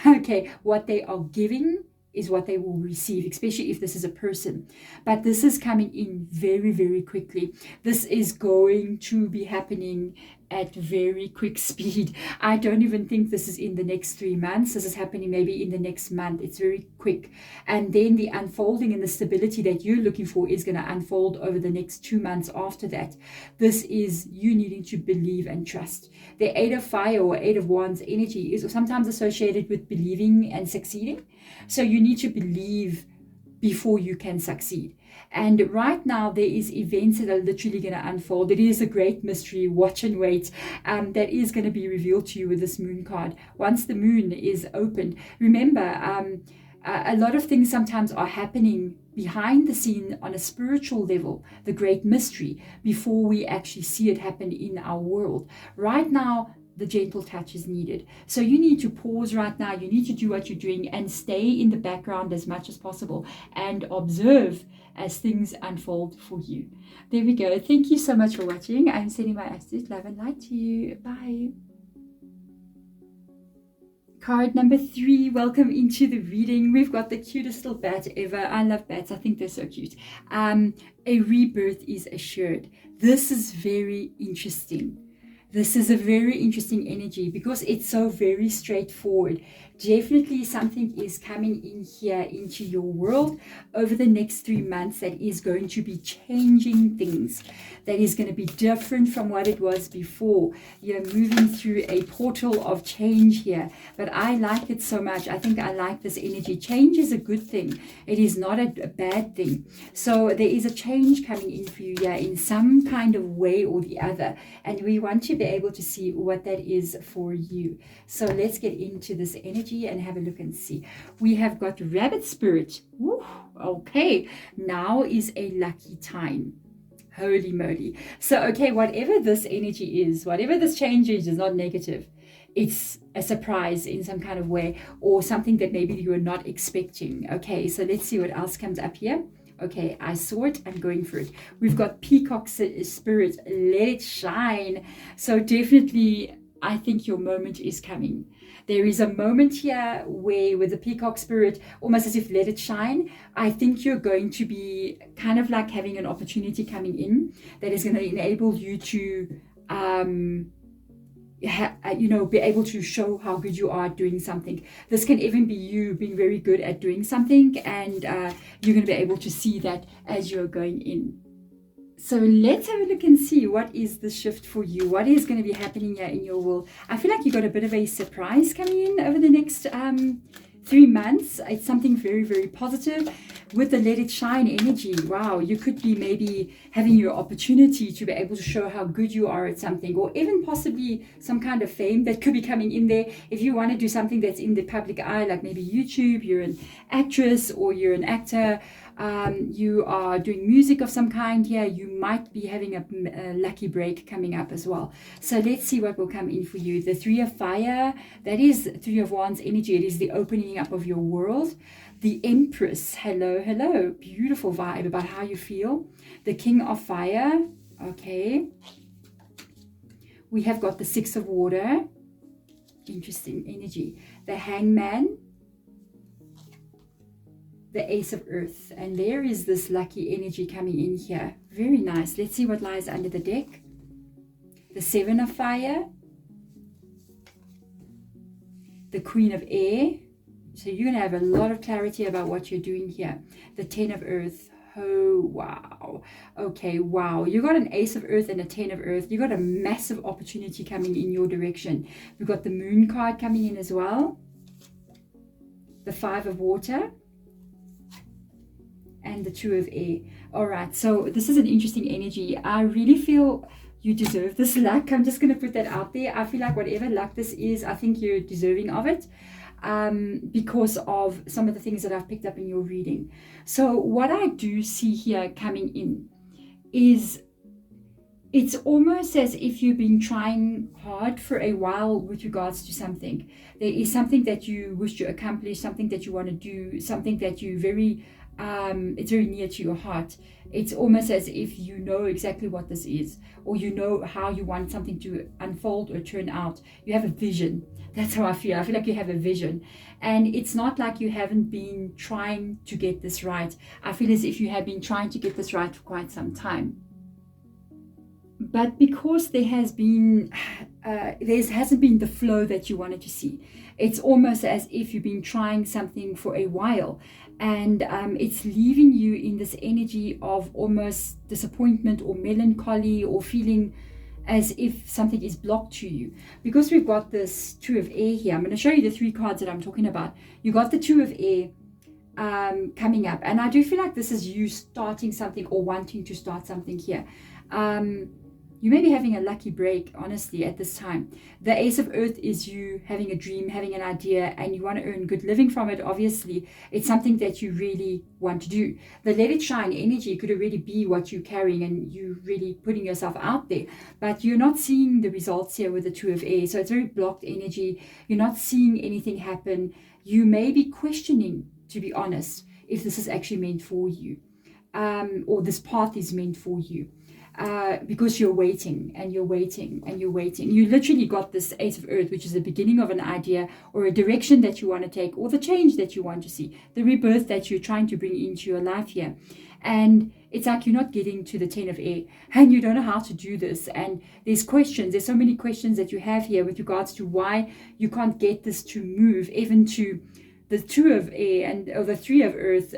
Okay, what they are giving is what they will receive, especially if this is a person. But this is coming in very, very quickly. This is going to be happening at very quick speed. I don't even think this is in the next 3 months. This is happening maybe in the next month. It's very quick. And then the unfolding and the stability that you're looking for is going to unfold over the next 2 months after that. This is you needing to believe and trust. The 8 of Fire or 8 of Wands energy is sometimes associated with believing and succeeding. So you need to believe before you can succeed. And right now there is events that are literally going to unfold. It is a great mystery, watch and wait, that is going to be revealed to you with this moon card. Once the moon is opened, remember, a lot of things sometimes are happening behind the scene on a spiritual level, the great mystery, before we actually see it happen in our world. Right now, the gentle touch is needed. So you need to pause right now. You need to do what you're doing and stay in the background as much as possible and observe as things unfold for you. There we go. Thank you so much for watching. I'm sending my absolute love and light to you. Bye. Card number 3, welcome into the reading. We've got the cutest little bat ever. I love bats. I think they're so cute. A rebirth is assured. This is very interesting. This is a very interesting energy because it's so very straightforward. Definitely something is coming in here into your world over the next 3 months that is going to be changing things, that is going to be different from what it was before. You're moving through a portal of change here, but I like it so much. I think I like this energy. Change is a good thing. It is not a bad thing. So there is a change coming in for you here in some kind of way or the other, and we want to be able to see what that is for you. So let's get into this energy and have a look and see. We have got Rabbit Spirit. Woo, okay, now is a lucky time. Holy moly. So, okay, whatever this energy is, whatever this change is not negative. It's a surprise in some kind of way, or something that maybe you were not expecting. Okay, so let's see what else comes up here. Okay, I saw it. I'm going for it. We've got Peacock Spirit. Let it shine. So definitely, I think your moment is coming. There is a moment here where with the Peacock Spirit, almost as if let it shine, I think you're going to be kind of like having an opportunity coming in that is going to enable you to, be able to show how good you are at doing something. This can even be you being very good at doing something, and you're going to be able to see that as you're going in. So let's have a look and see what is the shift for you. What is going to be happening here in your world? I feel like you got a bit of a surprise coming in over the next 3 months. It's something very, very positive with the let it shine energy. Wow, you could be maybe having your opportunity to be able to show how good you are at something, or even possibly some kind of fame that could be coming in there. If you want to do something that's in the public eye, like maybe YouTube, you're an actress or you're an actor, You are doing music of some kind here. You might be having a lucky break coming up as well. So let's see what will come in for you. The Three of Fire, that is Three of Wands energy. It is the opening up of your world. The Empress, hello, hello. Beautiful vibe about how you feel. The King of Fire, okay. We have got the Six of Water. Interesting energy. The Hangman. The Ace of Earth, and there is this lucky energy coming in here. Very nice. Let's see what lies under the deck. The Seven of Fire, the Queen of Air. So you're going to have a lot of clarity about what you're doing here. The Ten of Earth. Oh, wow. Okay, wow. You got an Ace of Earth and a Ten of Earth. You got a massive opportunity coming in your direction. We've got the Moon card coming in as well. The Five of Water. And the Two of Air. All right, so this is an interesting energy. I really feel you deserve this luck. I'm just going to put that out there. I feel like whatever luck this is, I think you're deserving of it, because of some of the things that I've picked up in your reading. So what I do see here coming in is it's almost as if you've been trying hard for a while with regards to something. There is something that you wish to accomplish, something that you want to do, something that you very it's very near to your heart. It's almost as if you know exactly what this is, or you know how you want something to unfold or turn out. You have a vision. That's how I feel. I feel like you have a vision, and it's not like you haven't been trying to get this right. I feel as if you have been trying to get this right for quite some time. But because there hasn't been the flow that you wanted to see, it's almost as if you've been trying something for a while, and it's leaving you in this energy of almost disappointment or melancholy, or feeling as if something is blocked to you. Because we've got this Two of Air here. I'm going to show you the three cards that I'm talking about. You got the Two of Air coming up, and I do feel like this is you starting something or wanting to start something here. You may be having a lucky break, honestly, at this time. The Ace of Earth is you having a dream, having an idea, and you want to earn good living from it, obviously. It's something that you really want to do. The Let It Shine energy could already be what you're carrying, and you really putting yourself out there. But you're not seeing the results here with the Two of Air. So it's very blocked energy. You're not seeing anything happen. You may be questioning, to be honest, if this is actually meant for you, or this path is meant for you. Because you're waiting and you're waiting and you're waiting. You literally got this Ace of Earth, which is the beginning of an idea or a direction that you want to take, or the change that you want to see, the rebirth that you're trying to bring into your life here. And it's like you're not getting to the Ten of Air, and you don't know how to do this. And there's questions. There's so many questions that you have here with regards to why you can't get this to move, even to the Two of Air or the Three of Earth,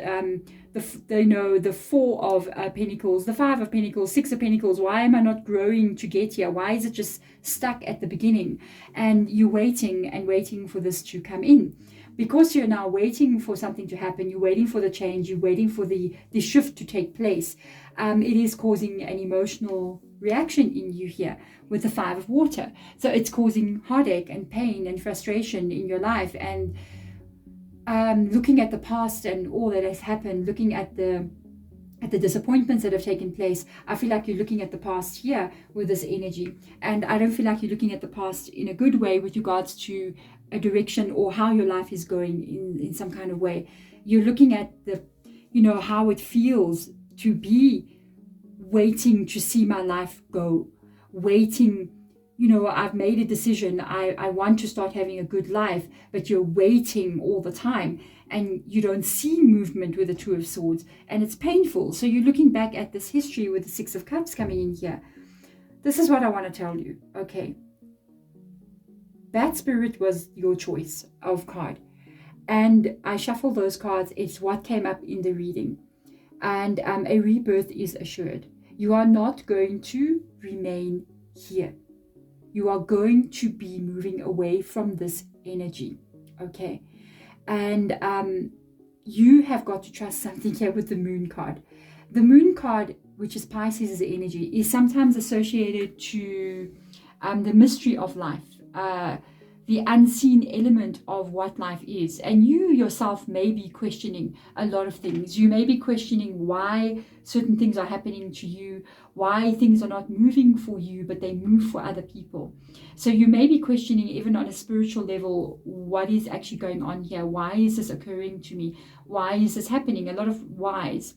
the Four of Pentacles, the Five of Pentacles, Six of Pentacles. Why am I not growing to get here? Why is it just stuck at the beginning? And you're waiting and waiting for this to come in. Because you're now waiting for something to happen, you're waiting for the change, you're waiting for the shift to take place. It is causing an emotional reaction in you here with the Five of Water. So it's causing heartache and pain and frustration in your life. And looking at the past and all that has happened, looking at the disappointments that have taken place, I feel like you're looking at the past here with this energy. And I don't feel like you're looking at the past in a good way with regards to a direction or how your life is going in some kind of way. You're looking at how it feels to be waiting to see my life go, waiting. I've made a decision. I want to start having a good life, but you're waiting all the time and you don't see movement with the Two of Swords, and it's painful. So you're looking back at this history with the Six of Cups coming in here. This is what I want to tell you. Okay. That Spirit was your choice of card. And I shuffled those cards. It's what came up in the reading. And a rebirth is assured. You are not going to remain here. You are going to be moving away from this energy, okay? And you have got to trust something here with the Moon card. The Moon card, which is Pisces' energy, is sometimes associated to the mystery of life, the unseen element of what life is. And you yourself may be questioning a lot of things. You may be questioning why certain things are happening to you, why things are not moving for you, but they move for other people. So you may be questioning, even on a spiritual level, what is actually going on here? Why is this occurring to me? Why is this happening? A lot of whys,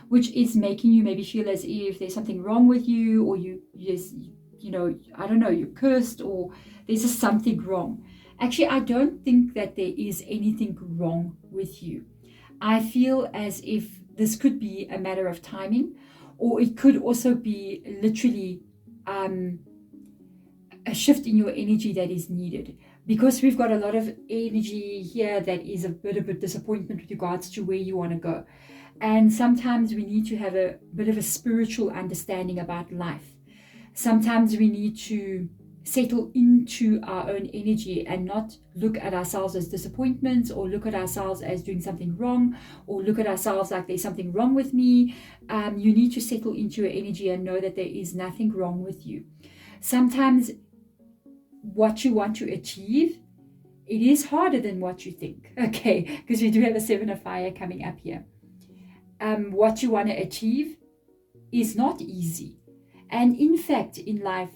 which is making you maybe feel as if there's something wrong with you, or I don't know, you're cursed, or there's just something wrong. Actually, I don't think that there is anything wrong with you. I feel as if this could be a matter of timing, or it could also be literally a shift in your energy that is needed. Because we've got a lot of energy here that is a bit of a disappointment with regards to where you want to go. And sometimes we need to have a bit of a spiritual understanding about life. Sometimes we need to settle into our own energy and not look at ourselves as disappointments, or look at ourselves as doing something wrong, or look at ourselves like there's something wrong with me. You need to settle into your energy and know that there is nothing wrong with you. Sometimes what you want to achieve, it is harder than what you think. Okay, because we do have a 7 of fire coming up here. What you want to achieve is not easy. And in fact, in life,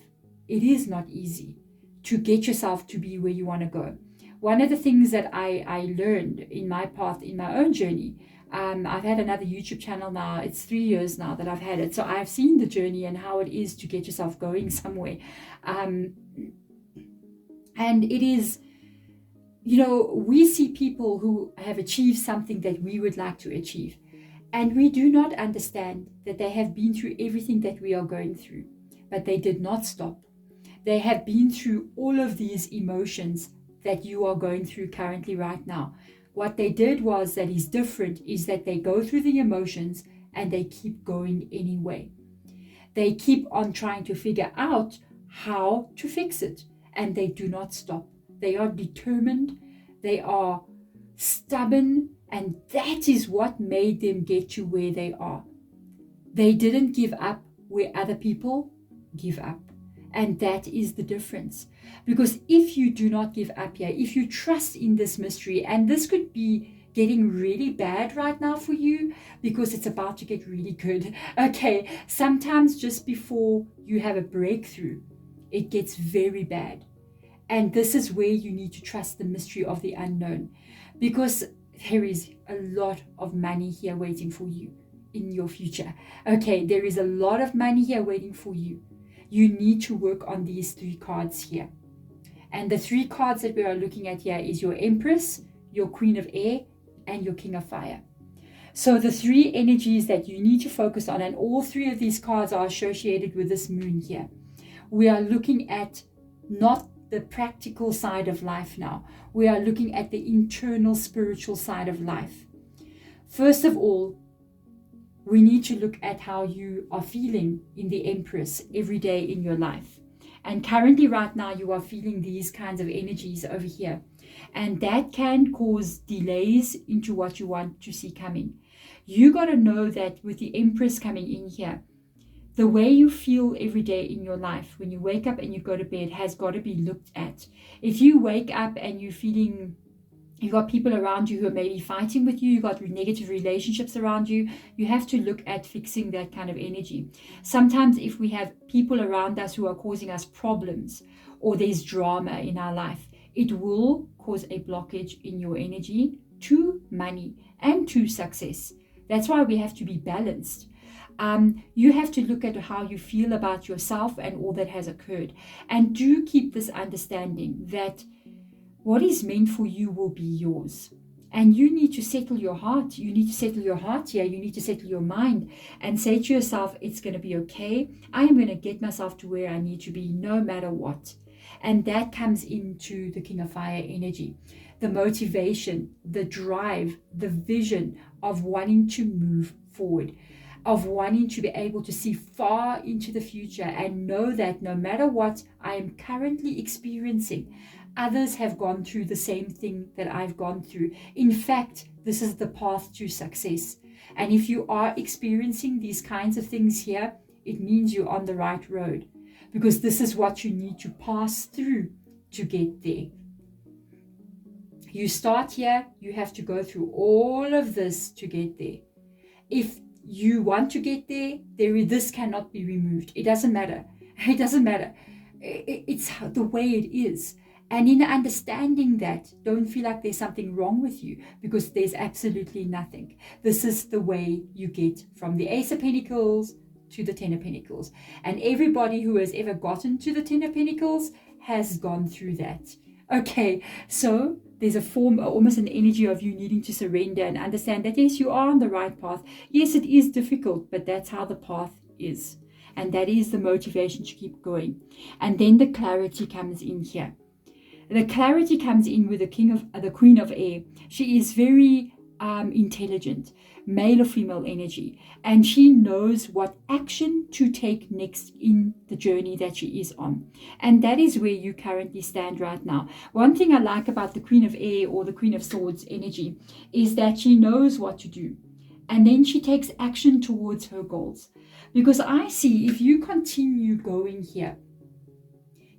it is not easy to get yourself to be where you want to go. One of the things that I learned in my path, in my own journey, I've had another YouTube channel now. It's 3 years now that I've had it. So I've seen the journey and how it is to get yourself going somewhere. And it is, we see people who have achieved something that we would like to achieve. And we do not understand that they have been through everything that we are going through, but they did not stop. They have been through all of these emotions that you are going through currently right now. What they did was that is different is that they go through the emotions and they keep going anyway. They keep on trying to figure out how to fix it, and they do not stop. They are determined, they are stubborn, and that is what made them get to where they are. They didn't give up where other people give up. And that is the difference. Because if you do not give up here, if you trust in this mystery, and this could be getting really bad right now for you because it's about to get really good. Okay, sometimes just before you have a breakthrough, it gets very bad. And this is where you need to trust the mystery of the unknown, because there is a lot of money here waiting for you in your future. Okay, there is a lot of money here waiting for you. You need to work on these 3 cards here. And the 3 cards that we are looking at here is your Empress, your Queen of Air, and your King of Fire. So the 3 energies that you need to focus on, and all 3 of these cards are associated with this moon here. We are looking at not the practical side of life now. We are looking at the internal spiritual side of life. First of all, we need to look at how you are feeling in the Empress every day in your life. And currently right now you are feeling these kinds of energies over here. And that can cause delays into what you want to see coming. You got to know that with the Empress coming in here, the way you feel every day in your life, when you wake up and you go to bed, has got to be looked at. If you wake up and you're feeling, you got people around you who are maybe fighting with you, you got negative relationships around you, you have to look at fixing that kind of energy. Sometimes if we have people around us who are causing us problems, or there's drama in our life, it will cause a blockage in your energy to money and to success. That's why we have to be balanced. You have to look at how you feel about yourself and all that has occurred. And do keep this understanding that what is meant for you will be yours. And you need to settle your heart. You need to settle your heart here. You need to settle your mind and say to yourself, it's going to be okay. I am going to get myself to where I need to be no matter what. And that comes into the King of Fire energy. The motivation, the drive, the vision of wanting to move forward, of wanting to be able to see far into the future and know that no matter what I am currently experiencing, others have gone through the same thing that I've gone through. In fact, this is the path to success. And if you are experiencing these kinds of things here, it means you're on the right road, because this is what you need to pass through to get there. You start here, you have to go through all of this to get there. If you want to get there, this cannot be removed. It doesn't matter. It doesn't matter. It's the way it is. And in understanding that, don't feel like there's something wrong with you, because there's absolutely nothing. This is the way you get from the Ace of Pentacles to the Ten of Pentacles. And everybody who has ever gotten to the Ten of Pentacles has gone through that. Okay, so there's a form, almost an energy of you needing to surrender and understand that, yes, you are on the right path. Yes, it is difficult, but that's how the path is. And that is the motivation to keep going. And then the clarity comes in here. The clarity comes in with the Queen of Air. She is very intelligent, male or female energy, and she knows what action to take next in the journey that she is on. And that is where you currently stand right now. One thing I like about the Queen of Air or the Queen of Swords energy is that she knows what to do, and then she takes action towards her goals. Because I see, if you continue going here,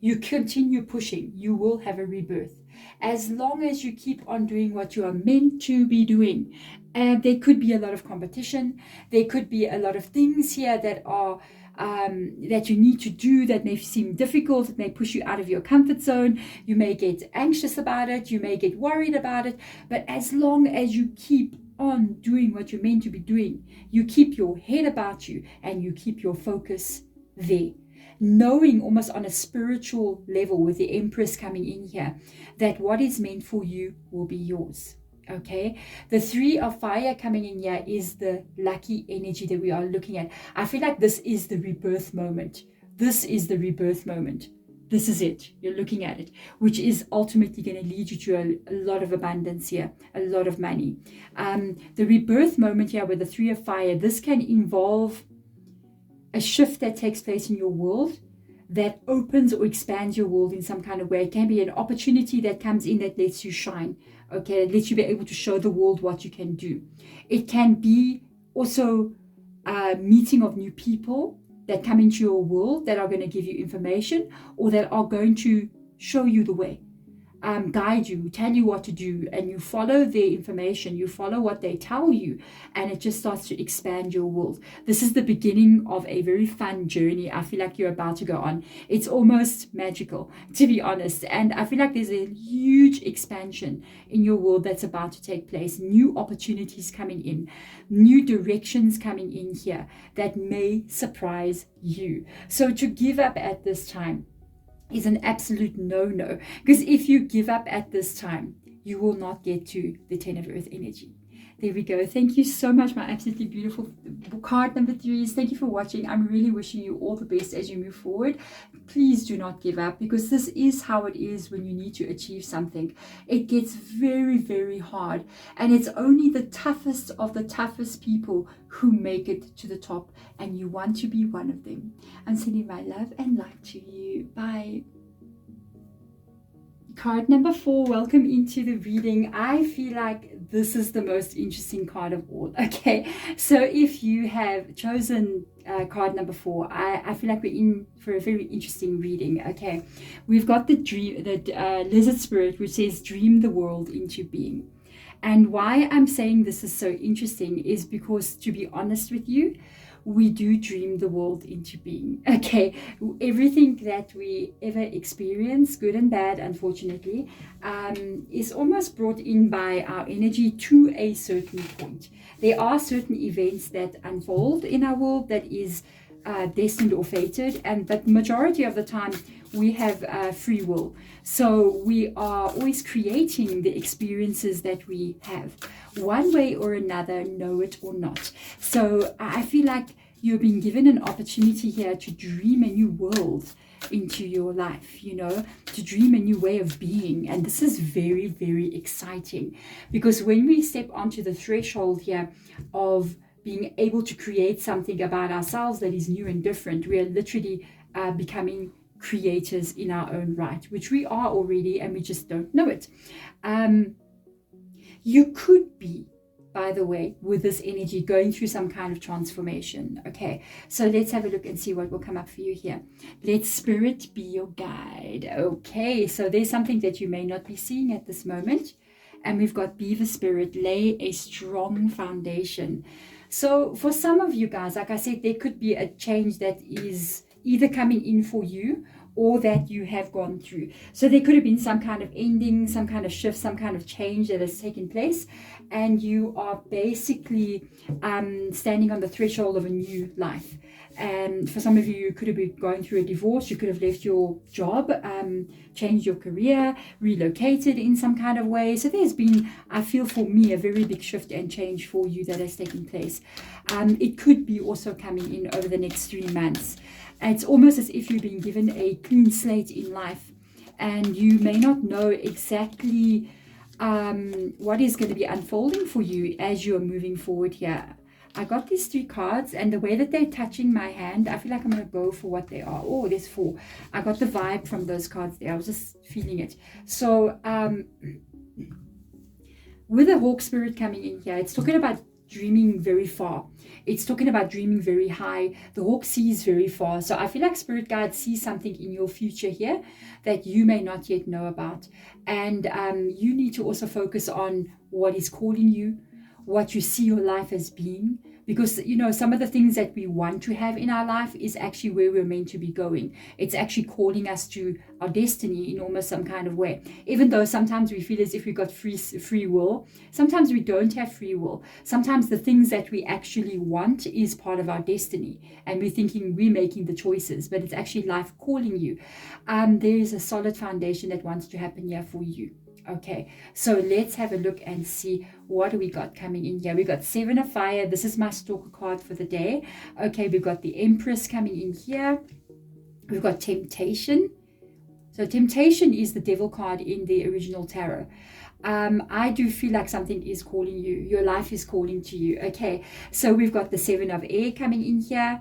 you continue pushing, you will have a rebirth. As long as you keep on doing what you are meant to be doing. And there could be a lot of competition. There could be a lot of things here that are that you need to do that may seem difficult. It may push you out of your comfort zone. You may get anxious about it. You may get worried about it. But as long as you keep on doing what you're meant to be doing, you keep your head about you and you keep your focus there. Knowing almost on a spiritual level, with the Empress coming in here, that what is meant for you will be yours. Okay, the Three of Fire coming in here is the lucky energy that we are looking at. I feel like this is the rebirth moment. This is the rebirth moment. This is it. You're looking at it, which is ultimately going to lead you to a lot of abundance here, a lot of money. The rebirth moment here with the Three of Fire, this can involve a shift that takes place in your world that opens or expands your world in some kind of way. It can be an opportunity that comes in that lets you shine, okay, that lets you be able to show the world what you can do. It can be also a meeting of new people that come into your world that are going to give you information or that are going to show you the way. Guide you, tell you what to do, and you follow their information, you follow what they tell you, and it just starts to expand your world. This is the beginning of a very fun journey I feel like you're about to go on. It's almost magical, to be honest, and I feel like there's a huge expansion in your world that's about to take place. New opportunities coming in, new directions coming in here that may surprise you. So to give up at this time is an absolute no-no, because if you give up at this time, you will not get to the 10 of Earth energy. There we go. Thank you so much, my absolutely beautiful card number 3s. Thank you for watching. I'm really wishing you all the best as you move forward. Please do not give up, because this is how it is when you need to achieve something. It gets very, very hard, and it's only the toughest of the toughest people who make it to the top, and you want to be one of them. I'm sending my love and light to you. Bye. Card number 4, welcome into the reading. I feel like this is the most interesting card of all. Okay, so if you have chosen card number 4, I feel like we're in for a very interesting reading. Okay, we've got the lizard spirit, which says dream the world into being. And why I'm saying this is so interesting is because, to be honest with you, we do dream the world into being. Okay, everything that we ever experience, good and bad, unfortunately, is almost brought in by our energy to a certain point. There are certain events that unfold in our world that is destined or fated, but the majority of the time we have free will. So we are always creating the experiences that we have, one way or another, know it or not. So I feel like you're being given an opportunity here to dream a new world into your life, you know, to dream a new way of being. And this is very, very exciting, because when we step onto the threshold here of being able to create something about ourselves that is new and different, we are literally becoming creators in our own right, which we are already, and we just don't know it. You could be by the way, with this energy, going through some kind of transformation. Okay, so let's have a look and see what will come up for you here. Let spirit be your guide. Okay, so there's something that you may not be seeing at this moment. And we've got be the spirit, lay a strong foundation. So for some of you guys, like I said, there could be a change that is either coming in for you or that you have gone through. So there could have been some kind of ending, some kind of shift, some kind of change that has taken place, and you are basically standing on the threshold of a new life. And for some of you, you could have been going through a divorce, you could have left your job, changed your career, relocated in some kind of way. So there's been, I feel for me, a very big shift and change for you that has taken place. It could be also coming in over the next 3 months. It's almost as if you've been given a clean slate in life, and you may not know exactly what is going to be unfolding for you as you're moving forward here. I got these 3 cards, and the way that they're touching my hand, I feel like I'm going to go for what they are. Oh, there's 4. I got the vibe from those cards there. I was just feeling it. So with the hawk spirit coming in here, it's talking about dreaming very far. It's talking about dreaming very high. The hawk sees very far. So I feel like spirit guides see something in your future here that you may not yet know about. And you need to also focus on what is calling you, what you see your life as being, because you know some of the things that we want to have in our life is actually where we're meant to be going. It's actually calling us to our destiny in almost some kind of way. Even though sometimes we feel as if we got free will, sometimes we don't have free will. Sometimes the things that we actually want is part of our destiny, and we're thinking we're making the choices, but it's actually life calling you. There is a solid foundation that wants to happen here for you. Okay, so let's have a look and see what we got coming in here. We got 7 of fire. This is my stalker card for the day. Okay, we've got the Empress coming in here. We've got temptation. So temptation is the devil card in the original tarot. I do feel like something is calling you. Your life is calling to you. Okay, so we've got the 7 of air coming in here.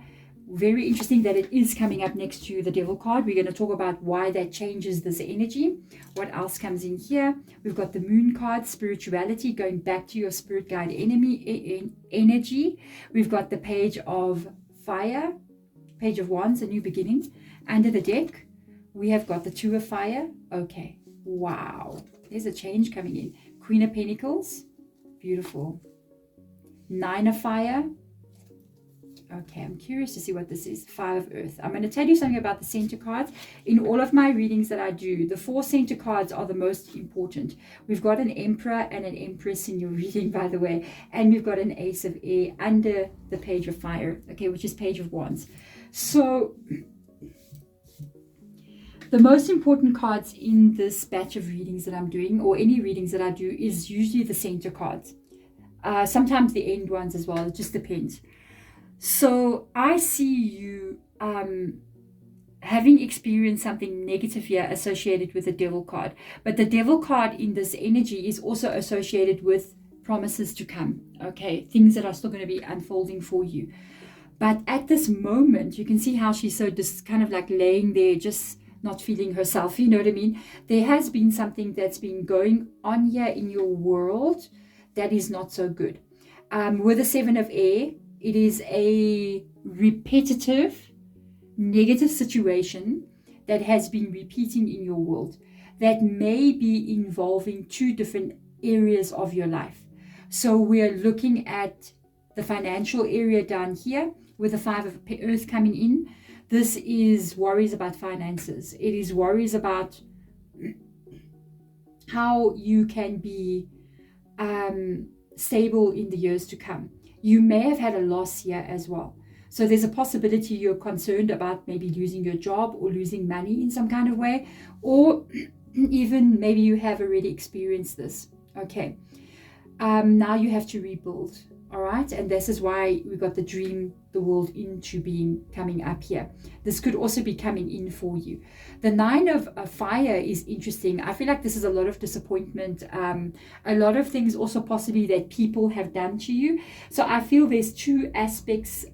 Very interesting that it is coming up next to the devil card. We're going to talk about why that changes this energy. What else comes in here? We've got the moon card, spirituality, going back to your spirit guide energy. We've got the page of fire, page of wands, a new beginning. Under the deck, we have got the 2 of fire. Okay, wow, there's a change coming in. Queen of Pentacles, beautiful. 9 of fire. Okay, I'm curious to see what this is. 5 of earth. I'm going to tell you something about the center cards. In all of my readings that I do, the 4 center cards are the most important. We've got an emperor and an empress in your reading, by the way. And we've got an ace of air under the page of fire, okay, which is page of wands. So the most important cards in this batch of readings that I'm doing, or any readings that I do, is usually the center cards. Sometimes the end ones as well. It just depends. So I see you having experienced something negative here associated with the devil card. But the devil card in this energy is also associated with promises to come. Okay, things that are still going to be unfolding for you. But at this moment, you can see how she's so just kind of like laying there, just not feeling herself. You know what I mean? There has been something that's been going on here in your world that is not so good. With the 7 of air, it is a repetitive, negative situation that has been repeating in your world that may be involving 2 different areas of your life. So we're looking at the financial area down here with the 5 of earth coming in. This is worries about finances. It is worries about how you can be stable in the years to come. You may have had a loss here as well. So there's a possibility you're concerned about maybe losing your job or losing money in some kind of way, or even maybe you have already experienced this. Okay. Now you have to rebuild. All right. And this is why we got the dream the world into being coming up here. This could also be coming in for you. The 9 of fire is interesting. I feel like this is a lot of disappointment. A lot of things also possibly that people have done to you. So I feel there's 2 aspects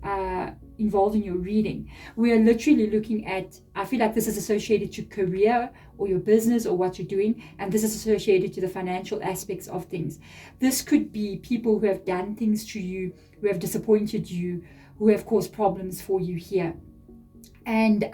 involved in your reading. We are literally looking at, I feel like this is associated to career or your business or what you're doing, and this is associated to the financial aspects of things. This could be people who have done things to you, who have disappointed you, who have caused problems for you here. And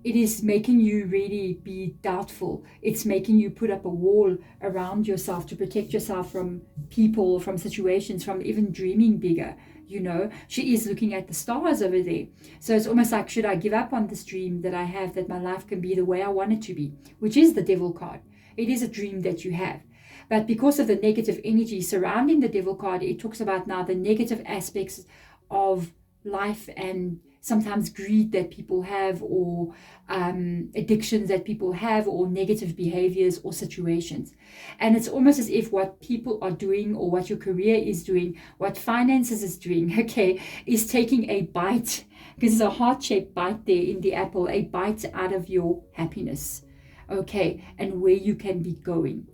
it is making you really be doubtful. It's making you put up a wall around yourself to protect yourself from people, from situations, from even dreaming bigger. You know, she is looking at the stars over there. So it's almost like, should I give up on this dream that I have, that my life can be the way I want it to be, which is the devil card. It is a dream that you have. But because of the negative energy surrounding the devil card, it talks about now the negative aspects of life and sometimes greed that people have, or addictions that people have, or negative behaviors or situations. And it's almost as if what people are doing, or what your career is doing, what finances is doing, okay, is taking a bite, because there's a heart-shaped bite there in the apple, a bite out of your happiness, okay, and where you can be going.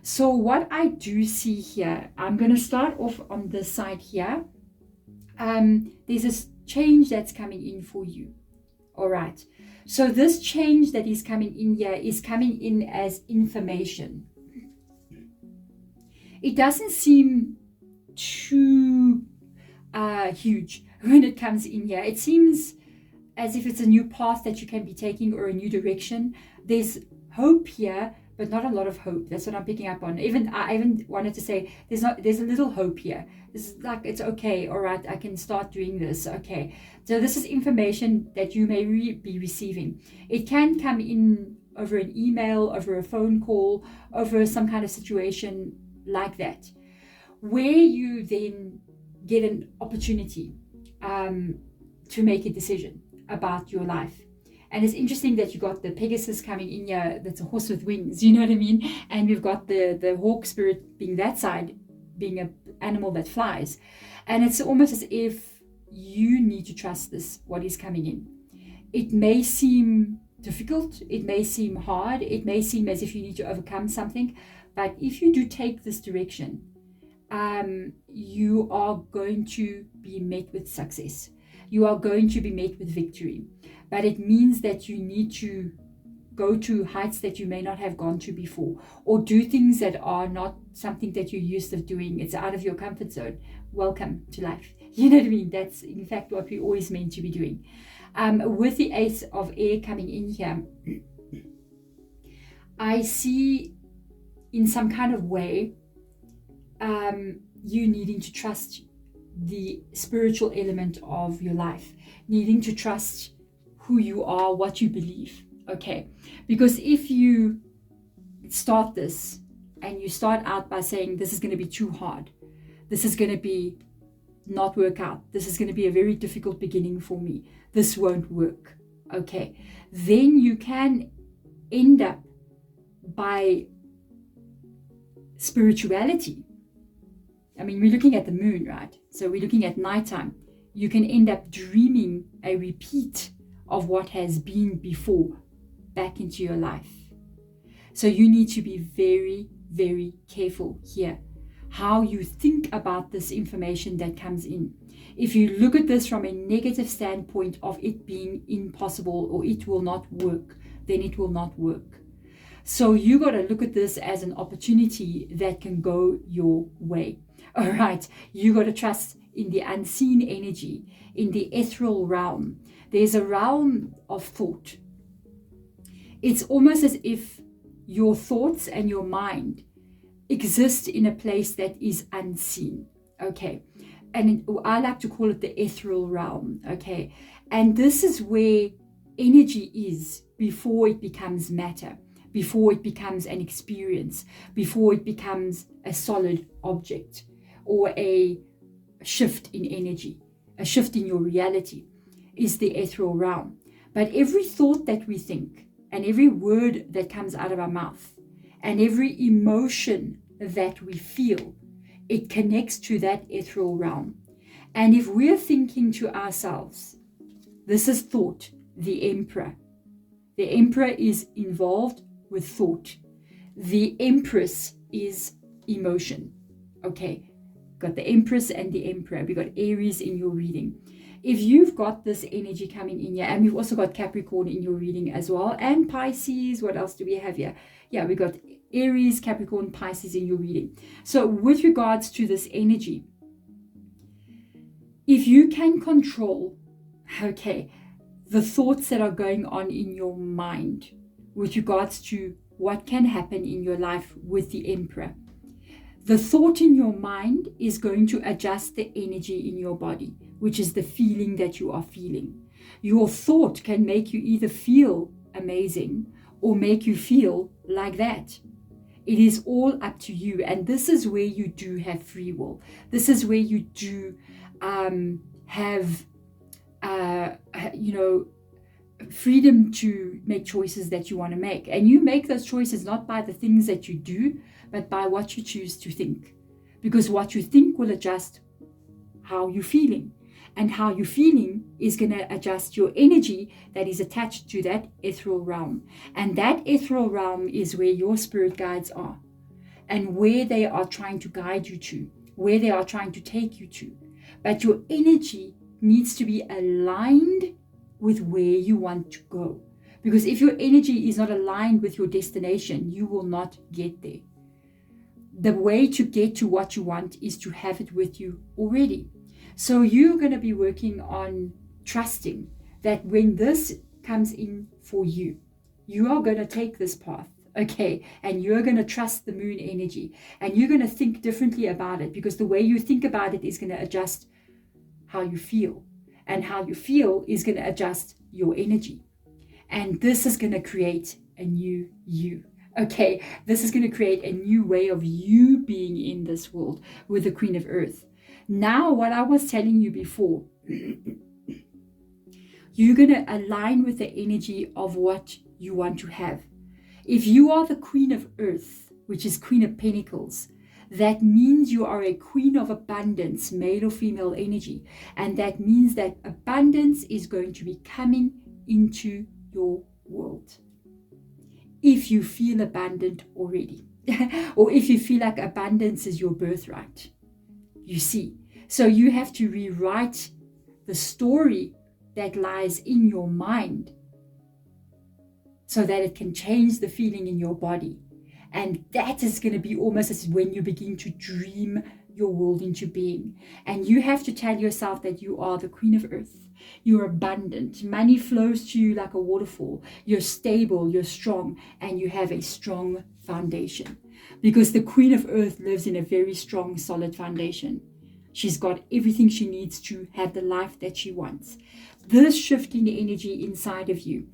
So what I do see here, I'm going to start off on this side here. There's this change that's coming in for you. All right. So this change that is coming in here is coming in as information. It doesn't seem too huge when it comes in here. It seems as if it's a new path that you can be taking, or a new direction. There's hope here, but not a lot of hope. That's what I'm picking up on. I even wanted to say there's a little hope here. This is like, it's okay, all right, I can start doing this. Okay, so this is information that you may be receiving. It can come in over an email, over a phone call, over some kind of situation like that, where you then get an opportunity to make a decision about your life. And it's interesting that you got the Pegasus coming in here. That's a horse with wings, you know what I mean? And we've got the hawk spirit being that side, being an animal that flies. And it's almost as if you need to trust this, what is coming in. It may seem difficult. It may seem hard. It may seem as if you need to overcome something. But if you do take this direction, you are going to be met with success. You are going to be met with victory. But it means that you need to go to heights that you may not have gone to before, or do things that are not something that you're used to doing. It's out of your comfort zone. Welcome to life. You know what I mean? That's in fact what we're always meant to be doing. With the Ace of Air coming in here, I see in some kind of way you needing to trust the spiritual element of your life, needing to trust who you are, what you believe, okay? Because if you start this and you start out by saying, this is going to be too hard, this is going to be not work out, this is going to be a very difficult beginning for me, this won't work, okay? Then you can end up by spirituality. I mean, we're looking at the moon, right? So we're looking at nighttime. You can end up dreaming a repeat of what has been before back into your life. So you need to be very, very careful here how you think about this information that comes in. If you look at this from a negative standpoint of it being impossible or it will not work, then it will not work. So you got to look at this as an opportunity that can go your way. All right, you got to trust in the unseen energy, in the ethereal realm. There's a realm of thought. It's almost as if your thoughts and your mind exist in a place that is unseen, okay? And I like to call it the ethereal realm, okay? And this is where energy is before it becomes matter, before it becomes an experience, before it becomes a solid object or a shift in energy, a shift in your reality, is the ethereal realm. But every thought that we think and every word that comes out of our mouth and every emotion that we feel, it connects to that ethereal realm. And if we're thinking to ourselves, this is thought, the emperor. The emperor is involved with thought. The empress is emotion. Okay, got the empress and the emperor. We got Aries in your reading. if you've got this energy coming in here, and we've also got Capricorn in your reading as well, and Pisces, what else do we have here? Yeah, we got Aries, Capricorn, Pisces in your reading. So with regards to this energy, if you can control, okay, the thoughts that are going on in your mind with regards to what can happen in your life with the Emperor, the thought in your mind is going to adjust the energy in your body, which is the feeling that you are feeling. Your thought can make you either feel amazing or make you feel like that. It is all up to you. And this is where you do have free will. This is where you do have, freedom to make choices that you want to make. And you make those choices not by the things that you do, but by what you choose to think. Because what you think will adjust how you're feeling. And how you're feeling is going to adjust your energy that is attached to that ethereal realm. And that ethereal realm is where your spirit guides are. And where they are trying to guide you to. Where they are trying to take you to. But your energy needs to be aligned with where you want to go. Because if your energy is not aligned with your destination, you will not get there. The way to get to what you want is to have it with you already. So you're going to be working on trusting that when this comes in for you, you are going to take this path, okay? And you're going to trust the moon energy. And you're going to think differently about it, because the way you think about it is going to adjust how you feel. And how you feel is going to adjust your energy. And this is going to create a new you. Okay, this is going to create a new way of you being in this world with the Queen of Earth. Now, what I was telling you before, you're going to align with the energy of what you want to have. If you are the Queen of Earth, which is Queen of Pentacles, that means you are a queen of abundance, male or female energy. And that means that abundance is going to be coming into your world. If you feel abundant already, or if you feel like abundance is your birthright, you see. So you have to rewrite the story that lies in your mind so that it can change the feeling in your body. And that is going to be almost as when you begin to dream your world into being. And you have to tell yourself that you are the Queen of Earth. You're abundant. Money flows to you like a waterfall. You're stable, you're strong, and you have a strong foundation. Because the Queen of Earth lives in a very strong, solid foundation. She's got everything she needs to have the life that she wants. This shifting energy inside of you,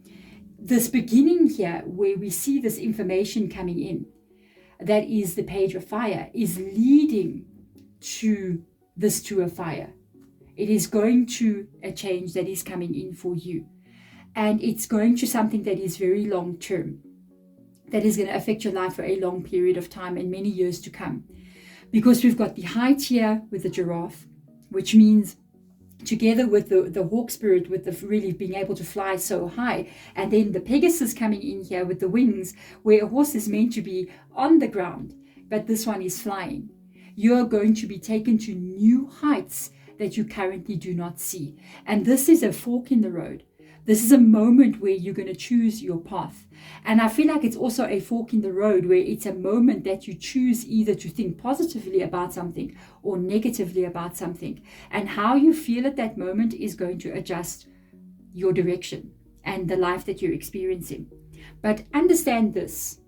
this beginning here where we see this information coming in, that is the Page of Fire, is leading to this Two of Fire. It is going to a change that is coming in for you. And it's going to something that is very long term, that is going to affect your life for a long period of time and many years to come. Because we've got the height here with the giraffe, which means together with the hawk spirit, with the really being able to fly so high, and then the Pegasus coming in here with the wings, where a horse is meant to be on the ground, but this one is flying. You're going to be taken to new heights that you currently do not see. And this is a fork in the road. This is a moment where you're going to choose your path. And I feel like it's also a fork in the road where it's a moment that you choose either to think positively about something or negatively about something. And how you feel at that moment is going to adjust your direction and the life that you're experiencing. But understand this,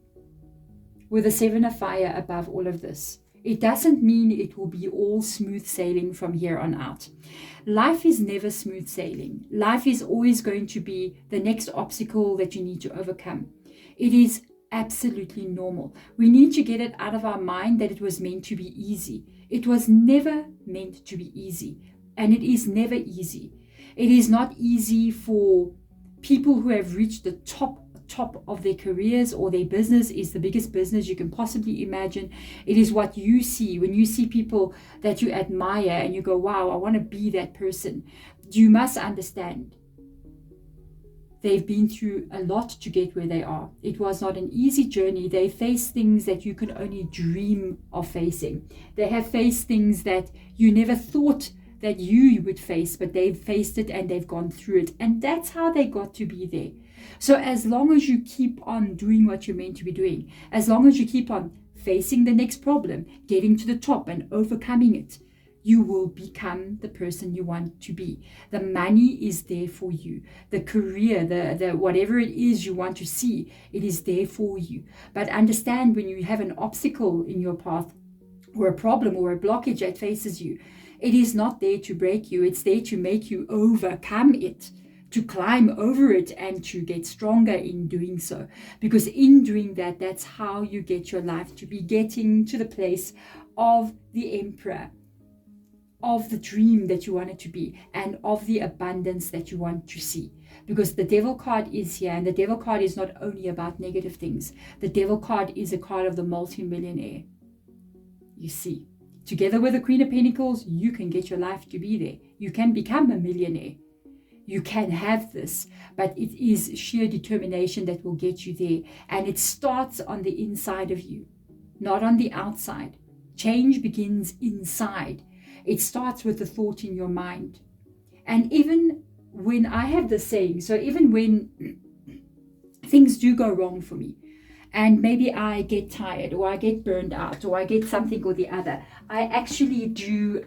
with the Seven of Fire above all of this, it doesn't mean it will be all smooth sailing from here on out. Life is never smooth sailing. Life is always going to be the next obstacle that you need to overcome. It is absolutely normal. We need to get it out of our mind that it was meant to be easy. It was never meant to be easy. And it is never easy. It is not easy for people who have reached the top of their careers, or their business is the biggest business you can possibly imagine. It is what you see when you see people that you admire and you go, wow, I want to be that person. You must understand they've been through a lot to get where they are. It was not an easy journey. They faced things that you can only dream of facing. They have faced things that you never thought that you would face, but they've faced it and they've gone through it. And that's how they got to be there. So as long as you keep on doing what you're meant to be doing, as long as you keep on facing the next problem, getting to the top and overcoming it, you will become the person you want to be. The money is there for you. The career, the whatever it is you want to see, it is there for you. But understand, when you have an obstacle in your path, or a problem or a blockage that faces you, it is not there to break you. It's there to make you overcome it, to climb over it, and to get stronger in doing so. Because in doing that, that's how you get your life to be getting to the place of the emperor, of the dream that you want it to be, and of the abundance that you want to see. Because the devil card is here, and the devil card is not only about negative things. The devil card is a card of the multi-millionaire. You see, together with the Queen of Pentacles, you can get your life to be there. You can become a millionaire. You can have this, but it is sheer determination that will get you there. And it starts on the inside of you, not on the outside. Change begins inside. It starts with the thought in your mind. And even when I have the saying, so even when things do go wrong for me, and maybe I get tired, or I get burned out, or I get something or the other, I actually do,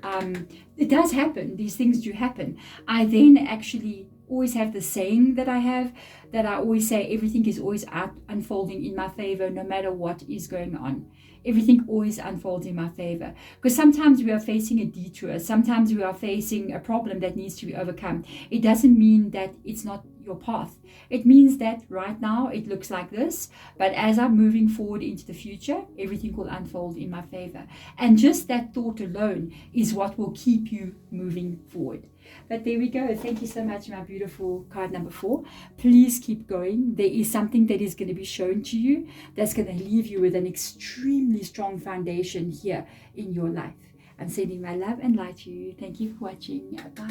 it does happen, these things do happen. I then actually always have the saying that I have, that I always say, everything is always unfolding in my favor, no matter what is going on. Everything always unfolds in my favor. Because sometimes we are facing a detour. Sometimes we are facing a problem that needs to be overcome. It doesn't mean that it's not your path. It means that right now it looks like this, but as I'm moving forward into the future, everything will unfold in my favor. And just that thought alone is what will keep you moving forward. But there we go. Thank you so much, my beautiful card number 4. Please keep going. There is something that is going to be shown to you that's going to leave you with an extremely strong foundation here in your life. I'm sending my love and light to you. Thank you for watching. Bye.